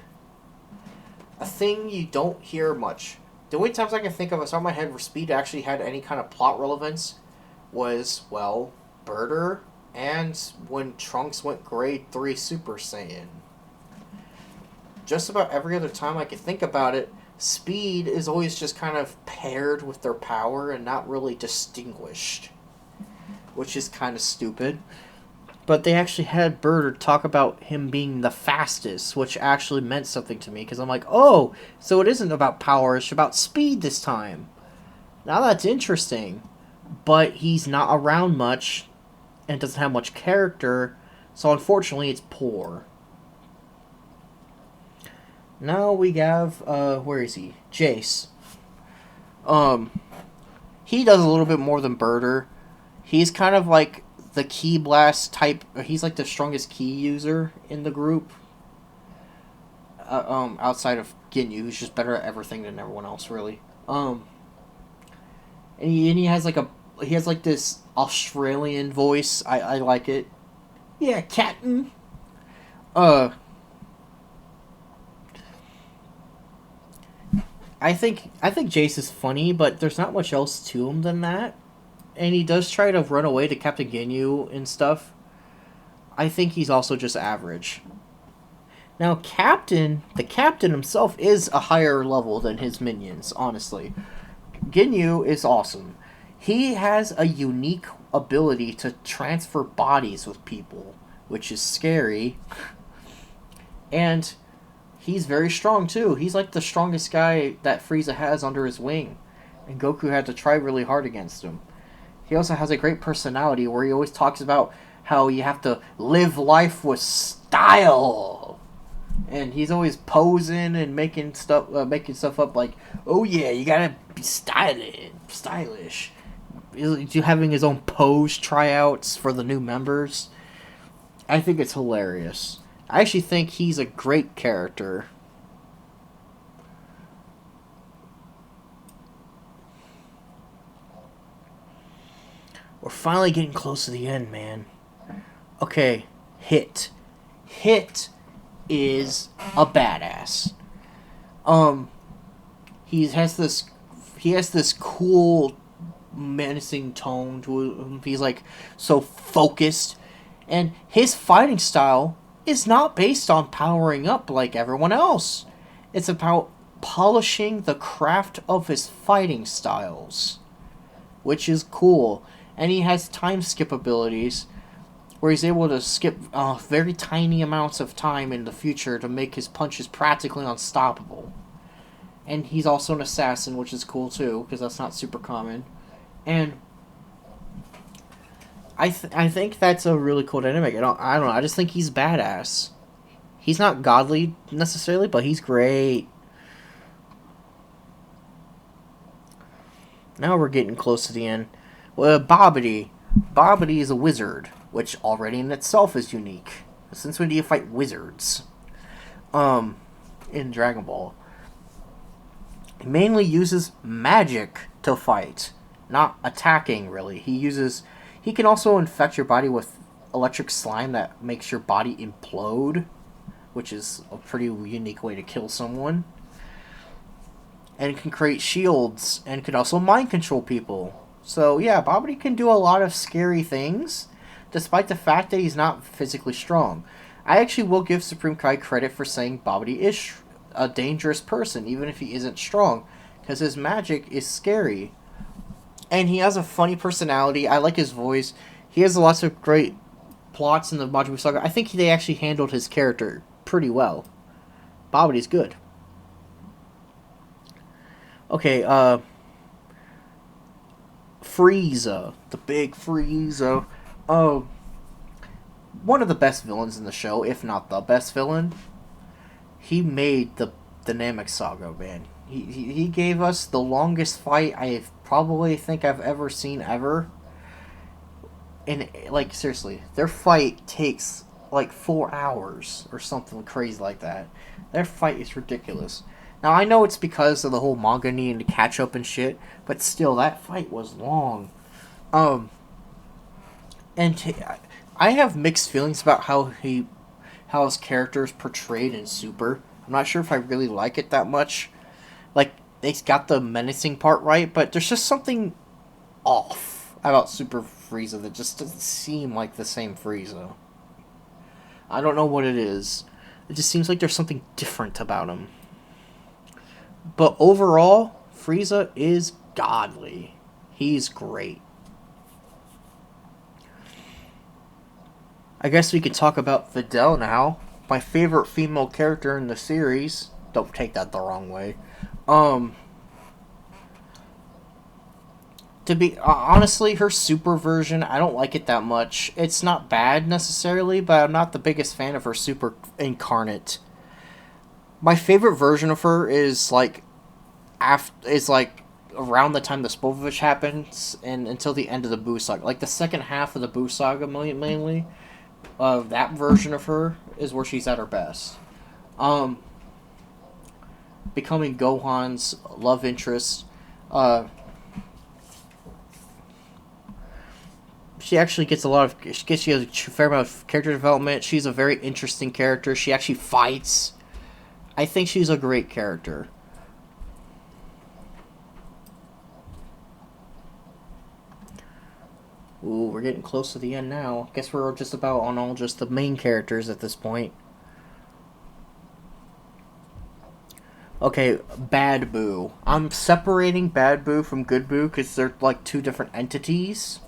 A thing you don't hear much. The only times I can think of off the top of my head where Speed actually had any kind of plot relevance was, well, Birder and when Trunks went Grade 3 Super Saiyan. Just about every other time I can think about it, Speed is always just kind of paired with their power and not really distinguished. Which is kind of stupid. But they actually had Birder talk about him being the fastest, which actually meant something to me, because I'm like, oh, so it isn't about power, it's about speed this time. Now that's interesting. But he's not around much, and doesn't have much character, so unfortunately it's poor. Now we have, where is he? Jace. He does a little bit more than Birder. He's kind of like the Ki Blast type. He's like the strongest Ki user in the group. Outside of Ginyu, who's just better at everything than everyone else, really. And he has like this Australian voice. I like it. Yeah, Captain. I think Jace is funny, but there's not much else to him than that. And he does try to run away to Captain Ginyu and stuff. I think he's also just average. Now, the captain himself is a higher level than his minions, honestly. Ginyu is awesome. He has a unique ability to transfer bodies with people, which is scary. And he's very strong, too. He's like the strongest guy that Frieza has under his wing. And Goku had to try really hard against him. He also has a great personality where he always talks about how you have to live life with style. And he's always posing and making stuff up like, oh yeah, you gotta be stylish. He's having his own pose tryouts for the new members. I think it's hilarious. I actually think he's a great character. We're finally getting close to the end, man. Okay, Hit. Hit is a badass. He has this cool, menacing tone to him. He's like so focused, and his fighting style is not based on powering up like everyone else. It's about polishing the craft of his fighting styles, which is cool. And he has time skip abilities where he's able to skip very tiny amounts of time in the future to make his punches practically unstoppable. And he's also an assassin, which is cool too, because that's not super common. And I think that's a really cool dynamic. I don't know. I just think he's badass. He's not godly necessarily, but he's great. Now we're getting close to the end. Well, Babidi. Babidi is a wizard, which already in itself is unique. Since when do you fight wizards? In Dragon Ball. He mainly uses magic to fight, not attacking, really. He can also infect your body with electric slime that makes your body implode, which is a pretty unique way to kill someone. And can create shields, and can also mind control people. So, yeah, Babidi can do a lot of scary things, despite the fact that he's not physically strong. I actually will give Supreme Kai credit for saying Babidi is a dangerous person, even if he isn't strong, because his magic is scary. And he has a funny personality. I like his voice. He has lots of great plots in the Majin Buu Saga. I think they actually handled his character pretty well. Babidi's good. Okay, Frieza, the big Frieza. One of the best villains in the show, if not the best villain. He made the Namek Saga, man. He gave us the longest fight I probably think I've ever seen ever. And, like, seriously, their fight takes, like, 4 hours or something crazy like that. Their fight is ridiculous. Now, I know it's because of the whole manga needing to catch up and shit, but still, that fight was long. And I have mixed feelings about how his character is portrayed in Super. I'm not sure if I really like it that much. Like they got the menacing part right, but there's just something off about Super Frieza that just doesn't seem like the same Frieza. I don't know what it is. It just seems like there's something different about him. But overall, Frieza is godly. He's great. I guess we could talk about Videl now. My favorite female character in the series. Don't take that the wrong way. Um, to be honestly, her super version, I don't like it that much. It's not bad necessarily, but I'm not the biggest fan of her super incarnate. My favorite version of her is like around the time the Spovich happens and until the end of the Boo saga, like the second half of the Boo saga mainly. That version of her is where she's at her best. Um, Becoming Gohan's love interest. Uh, she actually gets a lot of. She has a fair amount of character development. She's a very interesting character. She actually fights. I think she's a great character. Ooh, we're getting close to the end now. Guess we're just about on all just the main characters at this point. Okay, Bad Boo. I'm separating Bad Boo from Good Boo because they're like two different entities.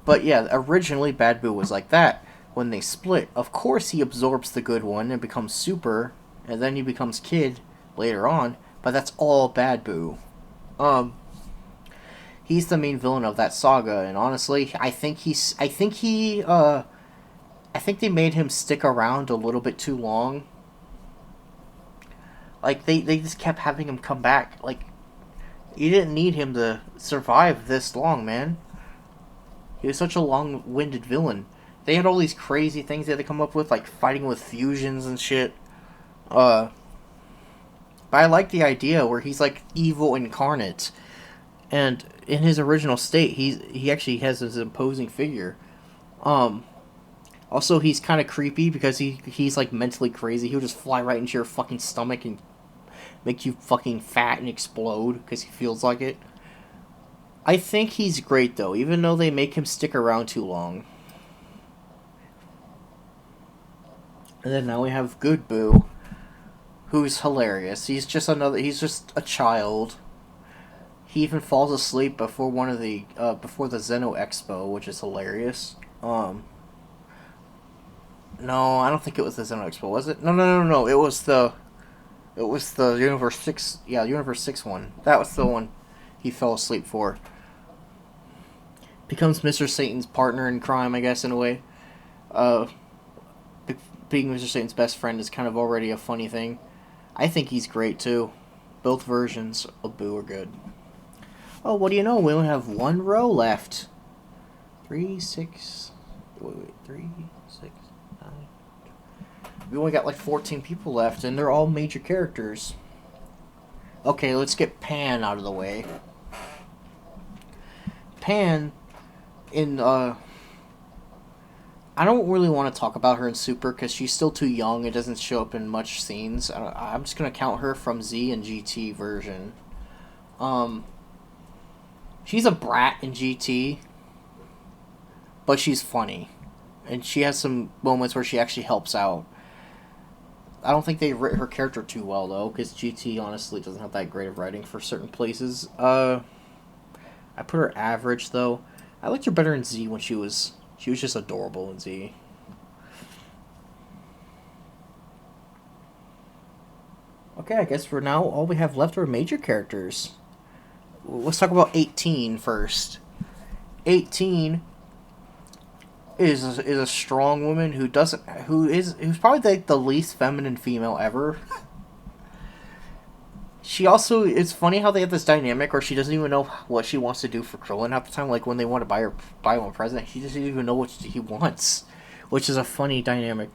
But yeah, originally Bad Boo was like that. When they split, of course he absorbs the good one and becomes super, and then he becomes Kid later on. But that's all Bad Boo. Um, he's the main villain of that saga, and honestly, I think they made him stick around a little bit too long. Like they just kept having him come back. Like you didn't need him to survive this long, man. He was such a long-winded villain. They had all these crazy things they had to come up with, like fighting with fusions and shit. Uh, but I like the idea where he's like evil incarnate, and in his original state, he actually has this imposing figure. Um, Also, he's kind of creepy because he's like mentally crazy. He'll just fly right into your fucking stomach and make you fucking fat and explode because he feels like it. I think he's great though, even though they make him stick around too long. And then now we have Good Boo, who's hilarious. He's just a child. He even falls asleep before before the Zeno Expo, which is hilarious. No, I don't think it was the Zeno Expo, was it? No. It was the Universe 6, yeah, Universe 6 one. That was the one he fell asleep for. Becomes Mr. Satan's partner in crime, I guess, in a way. Uh, Being Mr. Satan's best friend is kind of already a funny thing. I think he's great, too. Both versions of Boo are good. Oh, what do you know? We only have one row left. 3, 6... Wait, 3, 6, 9... We only got like 14 people left, and they're all major characters. Okay, let's get Pan out of the way. Pan, in, I don't really want to talk about her in Super because she's still too young. It doesn't show up in much scenes. I'm just going to count her from Z and GT version. Um, she's a brat in GT, but she's funny. And she has some moments where she actually helps out. I don't think they writ her character too well though, because GT honestly doesn't have that great of writing for certain places. I put her average though. I liked her better in Z when she was just adorable in Z. Okay, I guess for now all we have left are major characters. Let's talk about 18 first. 18 is a strong woman who's probably like the least feminine female ever. She also, it's funny how they have this dynamic where she doesn't even know what she wants to do for Krillin half the time. Like when they want to buy him a present, she doesn't even know what he wants, which is a funny dynamic.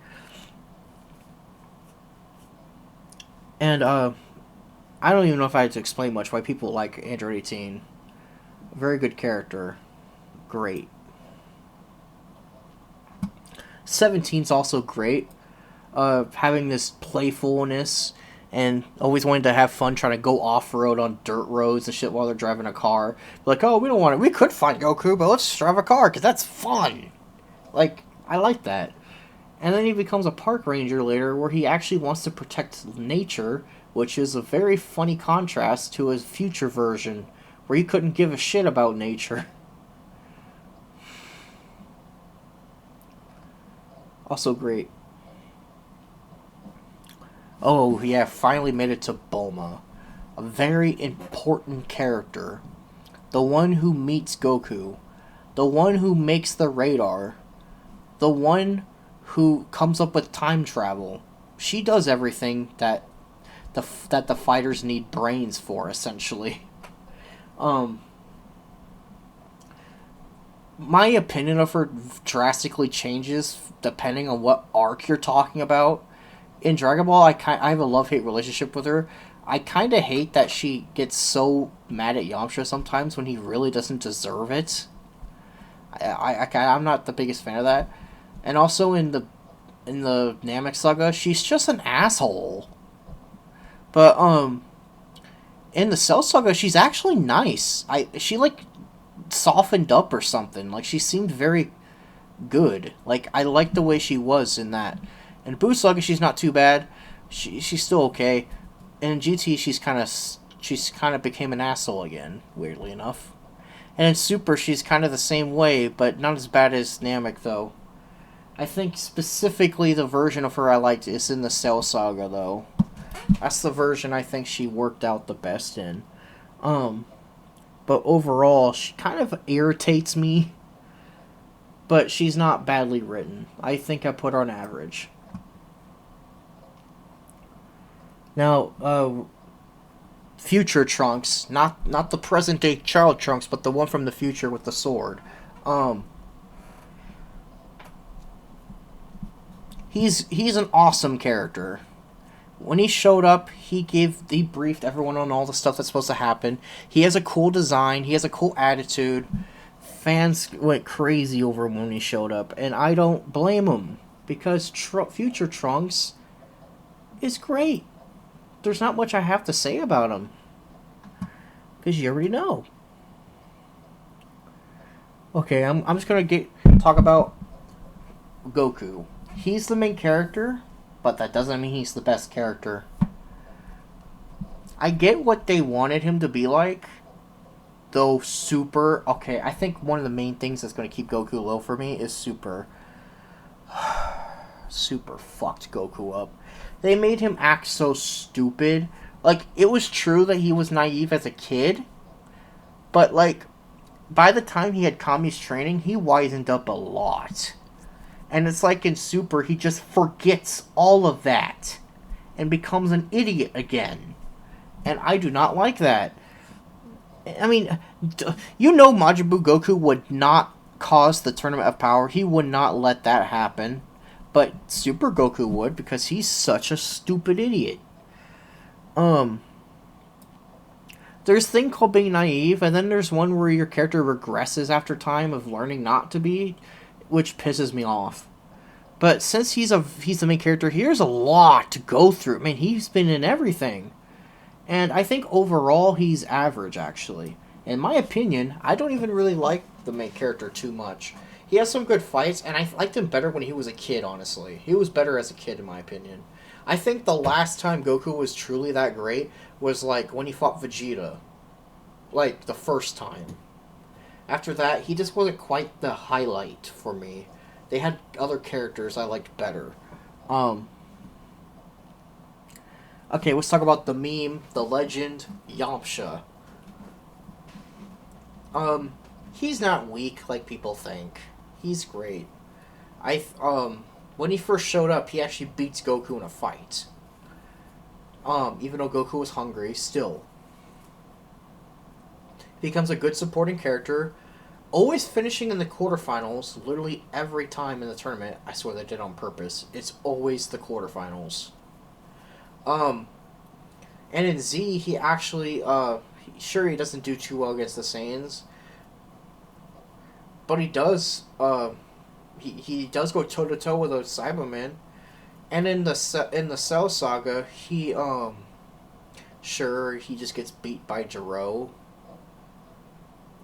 And I don't even know if I had to explain much why people like Android 18. Very good character. great. 17's also great. Having this playfulness and always wanting to have fun trying to go off-road on dirt roads and shit while they're driving a car. Like, oh, we don't want it. We could find Goku, but let's drive a car because that's fun. Like, I like that. And then he becomes a park ranger later where he actually wants to protect nature, which is a very funny contrast to his future version where he couldn't give a shit about nature. Also great. Oh, yeah, finally made it to Bulma. A very important character. The one who meets Goku. The one who makes the radar. The one who comes up with time travel. She does everything that the fighters need brains for, essentially. My opinion of her drastically changes depending on what arc you're talking about. In Dragon Ball, I have a love-hate relationship with her. I kind of hate that she gets so mad at Yamcha sometimes when he really doesn't deserve it. I'm not the biggest fan of that. And also in the Namek saga, she's just an asshole. But in the Cell saga, she's actually nice. She like softened up or something. Like she seemed very good. Like I liked the way she was in that. In Buu saga, she's not too bad. She's still okay. And in GT, she's kind of became an asshole again. Weirdly enough. And in Super, she's kind of the same way, but not as bad as Namek though. I think specifically the version of her I liked is in the Cell saga though. That's the version I think she worked out the best in. But overall, she kind of irritates me. But she's not badly written. I think I put her on average. Now, future Trunks, not the present day child Trunks, but the one from the future with the sword. He's an awesome character. When he showed up, he briefed everyone on all the stuff that's supposed to happen. He has a cool design. He has a cool attitude. Fans went crazy over him when he showed up, and I don't blame them because future Trunks is great. There's not much I have to say about him because you already know. Okay, I'm just gonna talk about Goku. He's the main character, but that doesn't mean he's the best character. I get what they wanted him to be like, though Super... Okay, I think one of the main things that's going to keep Goku low for me is Super. Super fucked Goku up. They made him act so stupid. Like, it was true that he was naive as a kid, but, like, by the time he had Kami's training, he wisened up a lot. And it's like in Super, he just forgets all of that and becomes an idiot again. And I do not like that. I mean, you know Majin Buu Goku would not cause the Tournament of Power. He would not let that happen. But Super Goku would because he's such a stupid idiot. There's a thing called being naive, and then there's one where your character regresses after time of learning not to be, which pisses me off. But since he's the main character, here's a lot to go through. I mean, he's been in everything. And I think overall he's average, actually. In my opinion, I don't even really like the main character too much. He has some good fights, and I liked him better when he was a kid, honestly. He was better as a kid, in my opinion. I think the last time Goku was truly that great was, like, when he fought Vegeta. Like, the first time. After that, he just wasn't quite the highlight for me. They had other characters I liked better. Okay, let's talk about the meme, the legend, Yamcha. He's not weak like people think. He's great. When he first showed up, he actually beats Goku in a fight. Even though Goku was hungry, still. He becomes a good supporting character, always finishing in the quarterfinals, literally every time in the tournament. I swear they did on purpose. It's always the quarterfinals. And in Z, he actually, sure he doesn't do too well against the Saiyans, but he does. He does go toe to toe with a Cyberman, and in the Cell Saga, he sure he just gets beat by Jiro.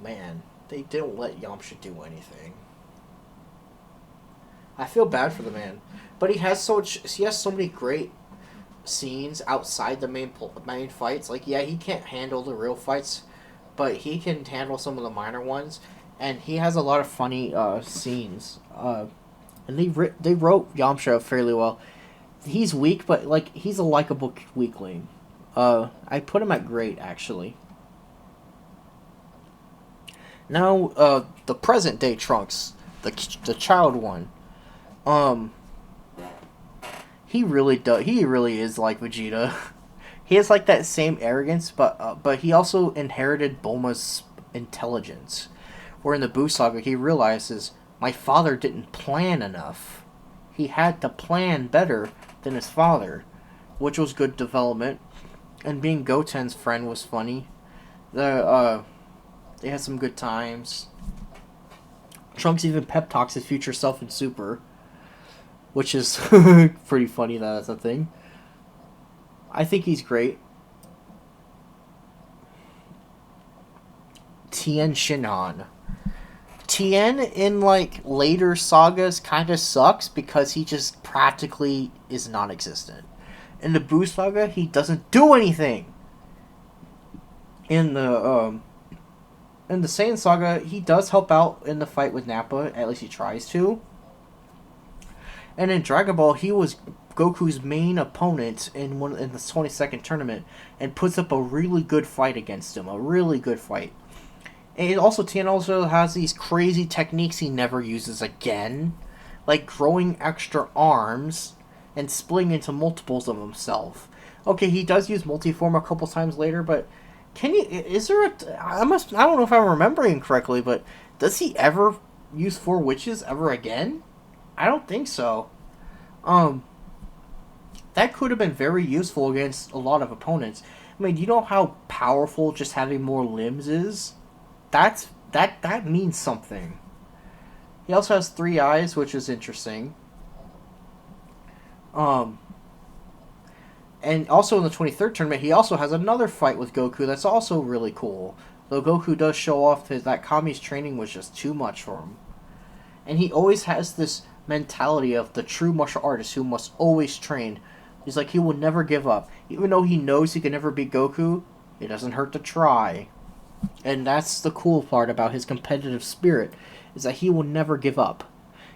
Man, they didn't let Yamcha do anything. I feel bad for the man, but he has so many great scenes outside the main fights. Like, yeah, he can't handle the real fights, but he can handle some of the minor ones, and he has a lot of funny scenes. And they wrote Yamcha fairly well. He's weak, but like he's a likable weakling. I put him at great actually. Now, the present day Trunks, the child one, um, he really does. He really is like Vegeta. He has like that same arrogance, but he also inherited Bulma's intelligence. Where in the Buu saga, he realizes my father didn't plan enough. He had to plan better than his father, which was good development. And being Goten's friend was funny. They had some good times. Trunks even pep talks his future self in Super, which is pretty funny that that's a thing. I think he's great. Tien Shinhan. Tien in like later sagas kind of sucks because he just practically is non-existent. In the Buu saga, he doesn't do anything. In the Saiyan saga, he does help out in the fight with Nappa. At least he tries to. And in Dragon Ball, he was Goku's main opponent in the 22nd tournament, and puts up a really good fight against him. A really good fight. And also, Tien also has these crazy techniques he never uses again, like growing extra arms and splitting into multiples of himself. Okay, he does use multiform a couple times later, but is there I don't know if I'm remembering correctly, but does he ever use four witches ever again? I don't think so. That could have been very useful against a lot of opponents. I mean, you know how powerful just having more limbs is? That means something. He also has 3 eyes, which is interesting. And also in the 23rd tournament, he also has another fight with Goku that's also really cool. Though Goku does show off that Kami's training was just too much for him. And he always has this mentality of the true martial artist who must always train. He's like, he will never give up. Even though he knows he can never beat Goku, it doesn't hurt to try. And that's the cool part about his competitive spirit, is that he will never give up.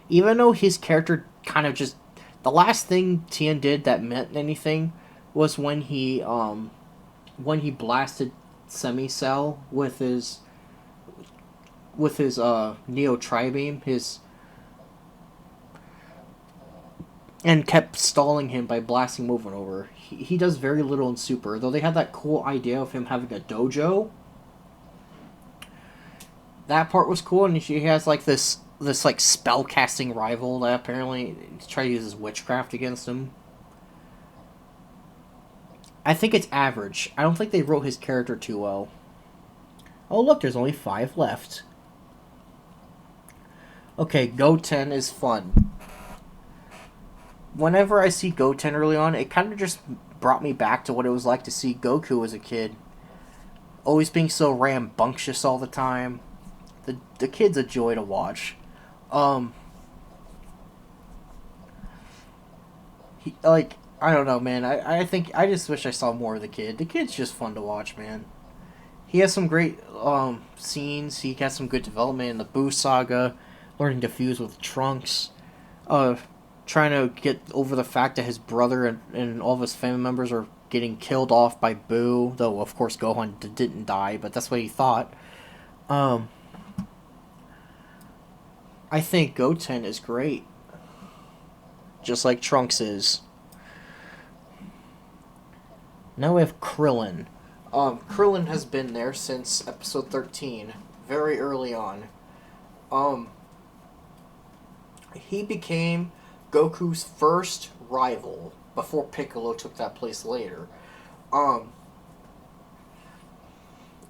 Even though his character kind of just... The last thing Tien did that meant anything was when he blasted Semi-Cell with his Neo Tri-Beam, and kept stalling him by blasting him over and over. He does very little in Super, though they had that cool idea of him having a dojo. That part was cool, and he has like this like spell casting rival that apparently try to use his witchcraft against him. I think it's average. I don't think they wrote his character too well. Oh look, there's only 5 left. Okay, Goten is fun. Whenever I see Goten early on, it kind of just brought me back to what it was like to see Goku as a kid. Always being so rambunctious all the time. The kid's a joy to watch. I don't know, man. I think I just wish I saw more of the kid. The kid's just fun to watch, man. He has some great scenes. He has some good development in the Buu saga, learning to fuse with Trunks, trying to get over the fact that his brother and all of his family members are getting killed off by Buu, though of course Gohan didn't die, but that's what he thought. I think Goten is great, just like Trunks is. Now we have Krillin. Krillin has been there since episode 13, very early on. He became Goku's first rival before Piccolo took that place later.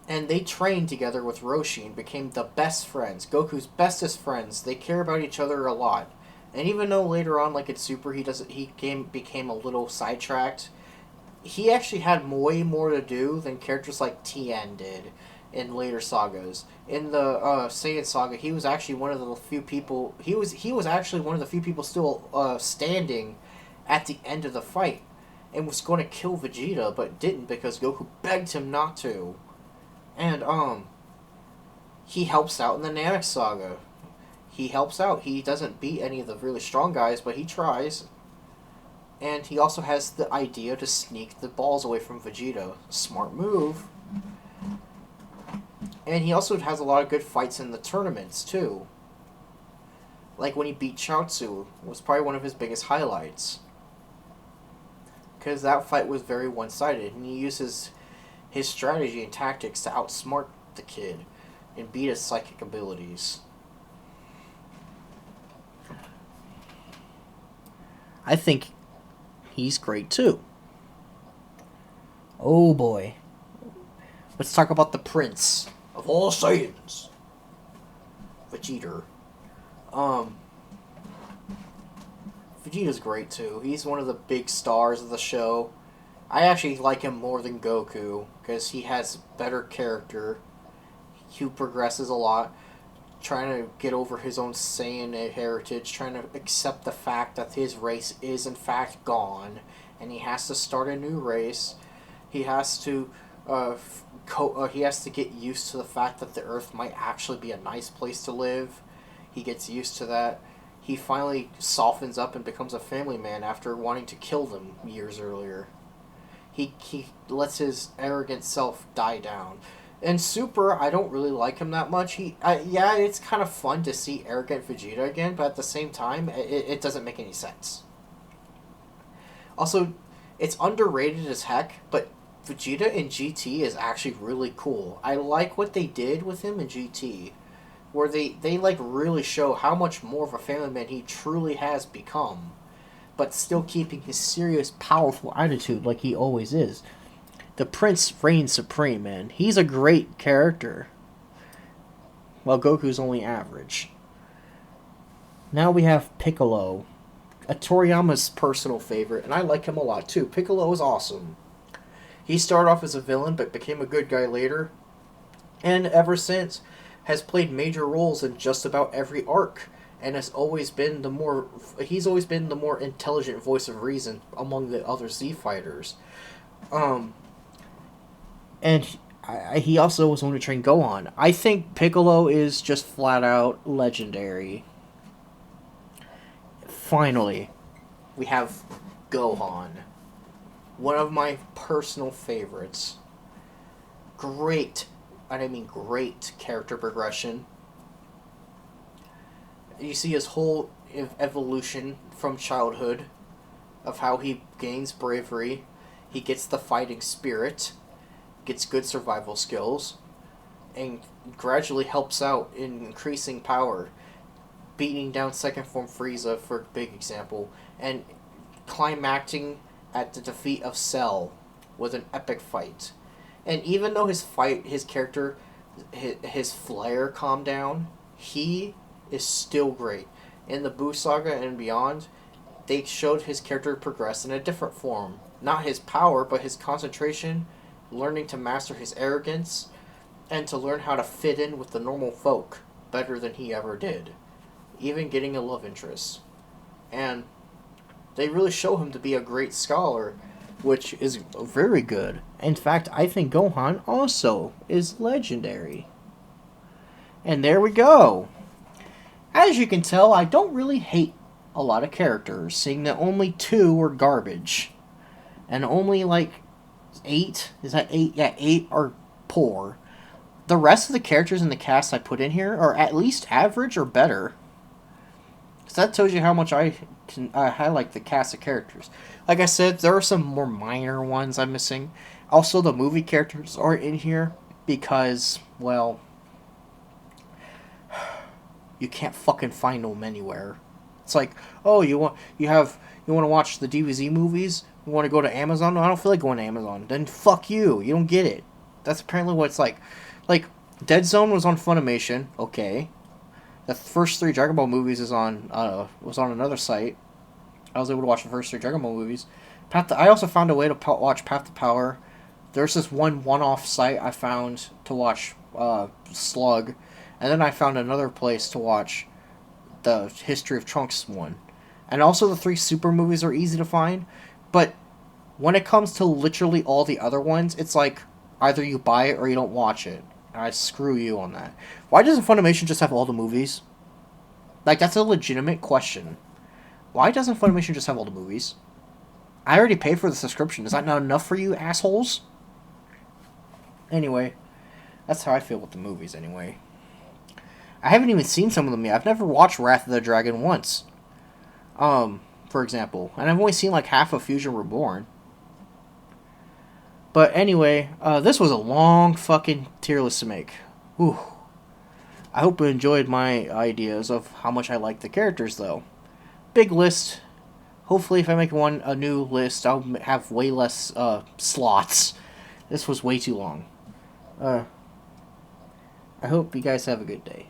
And they trained together with Roshi and became the best friends, Goku's bestest friends. They care about each other a lot. And even though later on, like in Super, became a little sidetracked, he actually had way more to do than characters like Tien did in later sagas. In the Saiyan saga, he was actually one of the few people. He was actually one of the few people still standing at the end of the fight, and was going to kill Vegeta, but didn't because Goku begged him not to. And he helps out in the Namek saga. He helps out. He doesn't beat any of the really strong guys, but he tries. And he also has the idea to sneak the balls away from Vegeta. Smart move. And he also has a lot of good fights in the tournaments, too. Like when he beat Chaozu, was probably one of his biggest highlights. Because that fight was very one-sided, and he uses his strategy and tactics to outsmart the kid and beat his psychic abilities. I think he's great too. Oh boy. Let's talk about the prince of all Saiyans, Vegeta. Vegeta's great too. He's one of the big stars of the show. I actually like him more than Goku because he has better character. He progresses a lot, trying to get over his own Saiyan heritage, trying to accept the fact that his race is in fact gone, and he has to start a new race. He has to he has to get used to the fact that the Earth might actually be a nice place to live. He gets used to that. He finally softens up and becomes a family man after wanting to kill them years earlier. He lets his arrogant self die down. In Super, I don't really like him that much. Yeah, it's kind of fun to see arrogant Vegeta again, but at the same time, it doesn't make any sense. Also, it's underrated as heck, but Vegeta in GT is actually really cool. I like what they did with him in GT, where they like really show how much more of a family man he truly has become, but still keeping his serious, powerful attitude like he always is. The Prince reigns supreme, man. He's a great character. While Goku's only average. Now we have Piccolo. A Toriyama's personal favorite, and I like him a lot too. Piccolo is awesome. He started off as a villain, but became a good guy later. And ever since, has played major roles in just about every arc. And he's always been the more intelligent voice of reason among the other Z fighters. And he also was one to train Gohan. I think Piccolo is just flat out legendary. Finally, we have Gohan. One of my personal favorites. Great character progression. You see his whole evolution from childhood, of how he gains bravery, he gets the fighting spirit, gets good survival skills, and gradually helps out in increasing power, beating down second form Frieza for a big example, and climacting at the defeat of Cell with an epic fight. And even though his character, his flair calmed down, he is still great. In the Buu Saga and beyond, they showed his character progress in a different form. Not his power, but his concentration, learning to master his arrogance, and to learn how to fit in with the normal folk better than he ever did. Even getting a love interest. And they really show him to be a great scholar, which is very good. In fact, I think Gohan also is legendary. And there we go. As you can tell, I don't really hate a lot of characters, seeing that only 2 are garbage. And only like 8? Is that 8? Yeah, 8 are poor. The rest of the characters in the cast I put in here are at least average or better. So that tells you how much I like the cast of characters. Like I said, there are some more minor ones I'm missing. Also, the movie characters are in here because, well, you can't fucking find them anywhere. It's like, oh, you want to watch the DBZ movies? You want to go to Amazon? No, I don't feel like going to Amazon. Then fuck you. You don't get it. That's apparently what it's like. Like, Dead Zone was on Funimation. Okay. The first 3 Dragon Ball movies was on another site. I was able to watch the first 3 Dragon Ball movies. I also found a way to watch Path to Power. There's this one-off site I found to watch Slug, and then I found another place to watch the History of Trunks one. And also the 3 Super movies are easy to find, but when it comes to literally all the other ones, it's like either you buy it or you don't watch it. And I screw you on that. Why doesn't Funimation just have all the movies? Like, that's a legitimate question. Why doesn't Funimation just have all the movies? I already paid for the subscription. Is that not enough for you, assholes? Anyway, that's how I feel with the movies, anyway. I haven't even seen some of them yet. I've never watched Wrath of the Dragon once. For example. And I've only seen like half of Fusion Reborn. But anyway, this was a long fucking tier list to make. Whew. I hope you enjoyed my ideas of how much I like the characters, though. Big list. Hopefully, if I make a new list, I'll have way less slots. This was way too long. I hope you guys have a good day.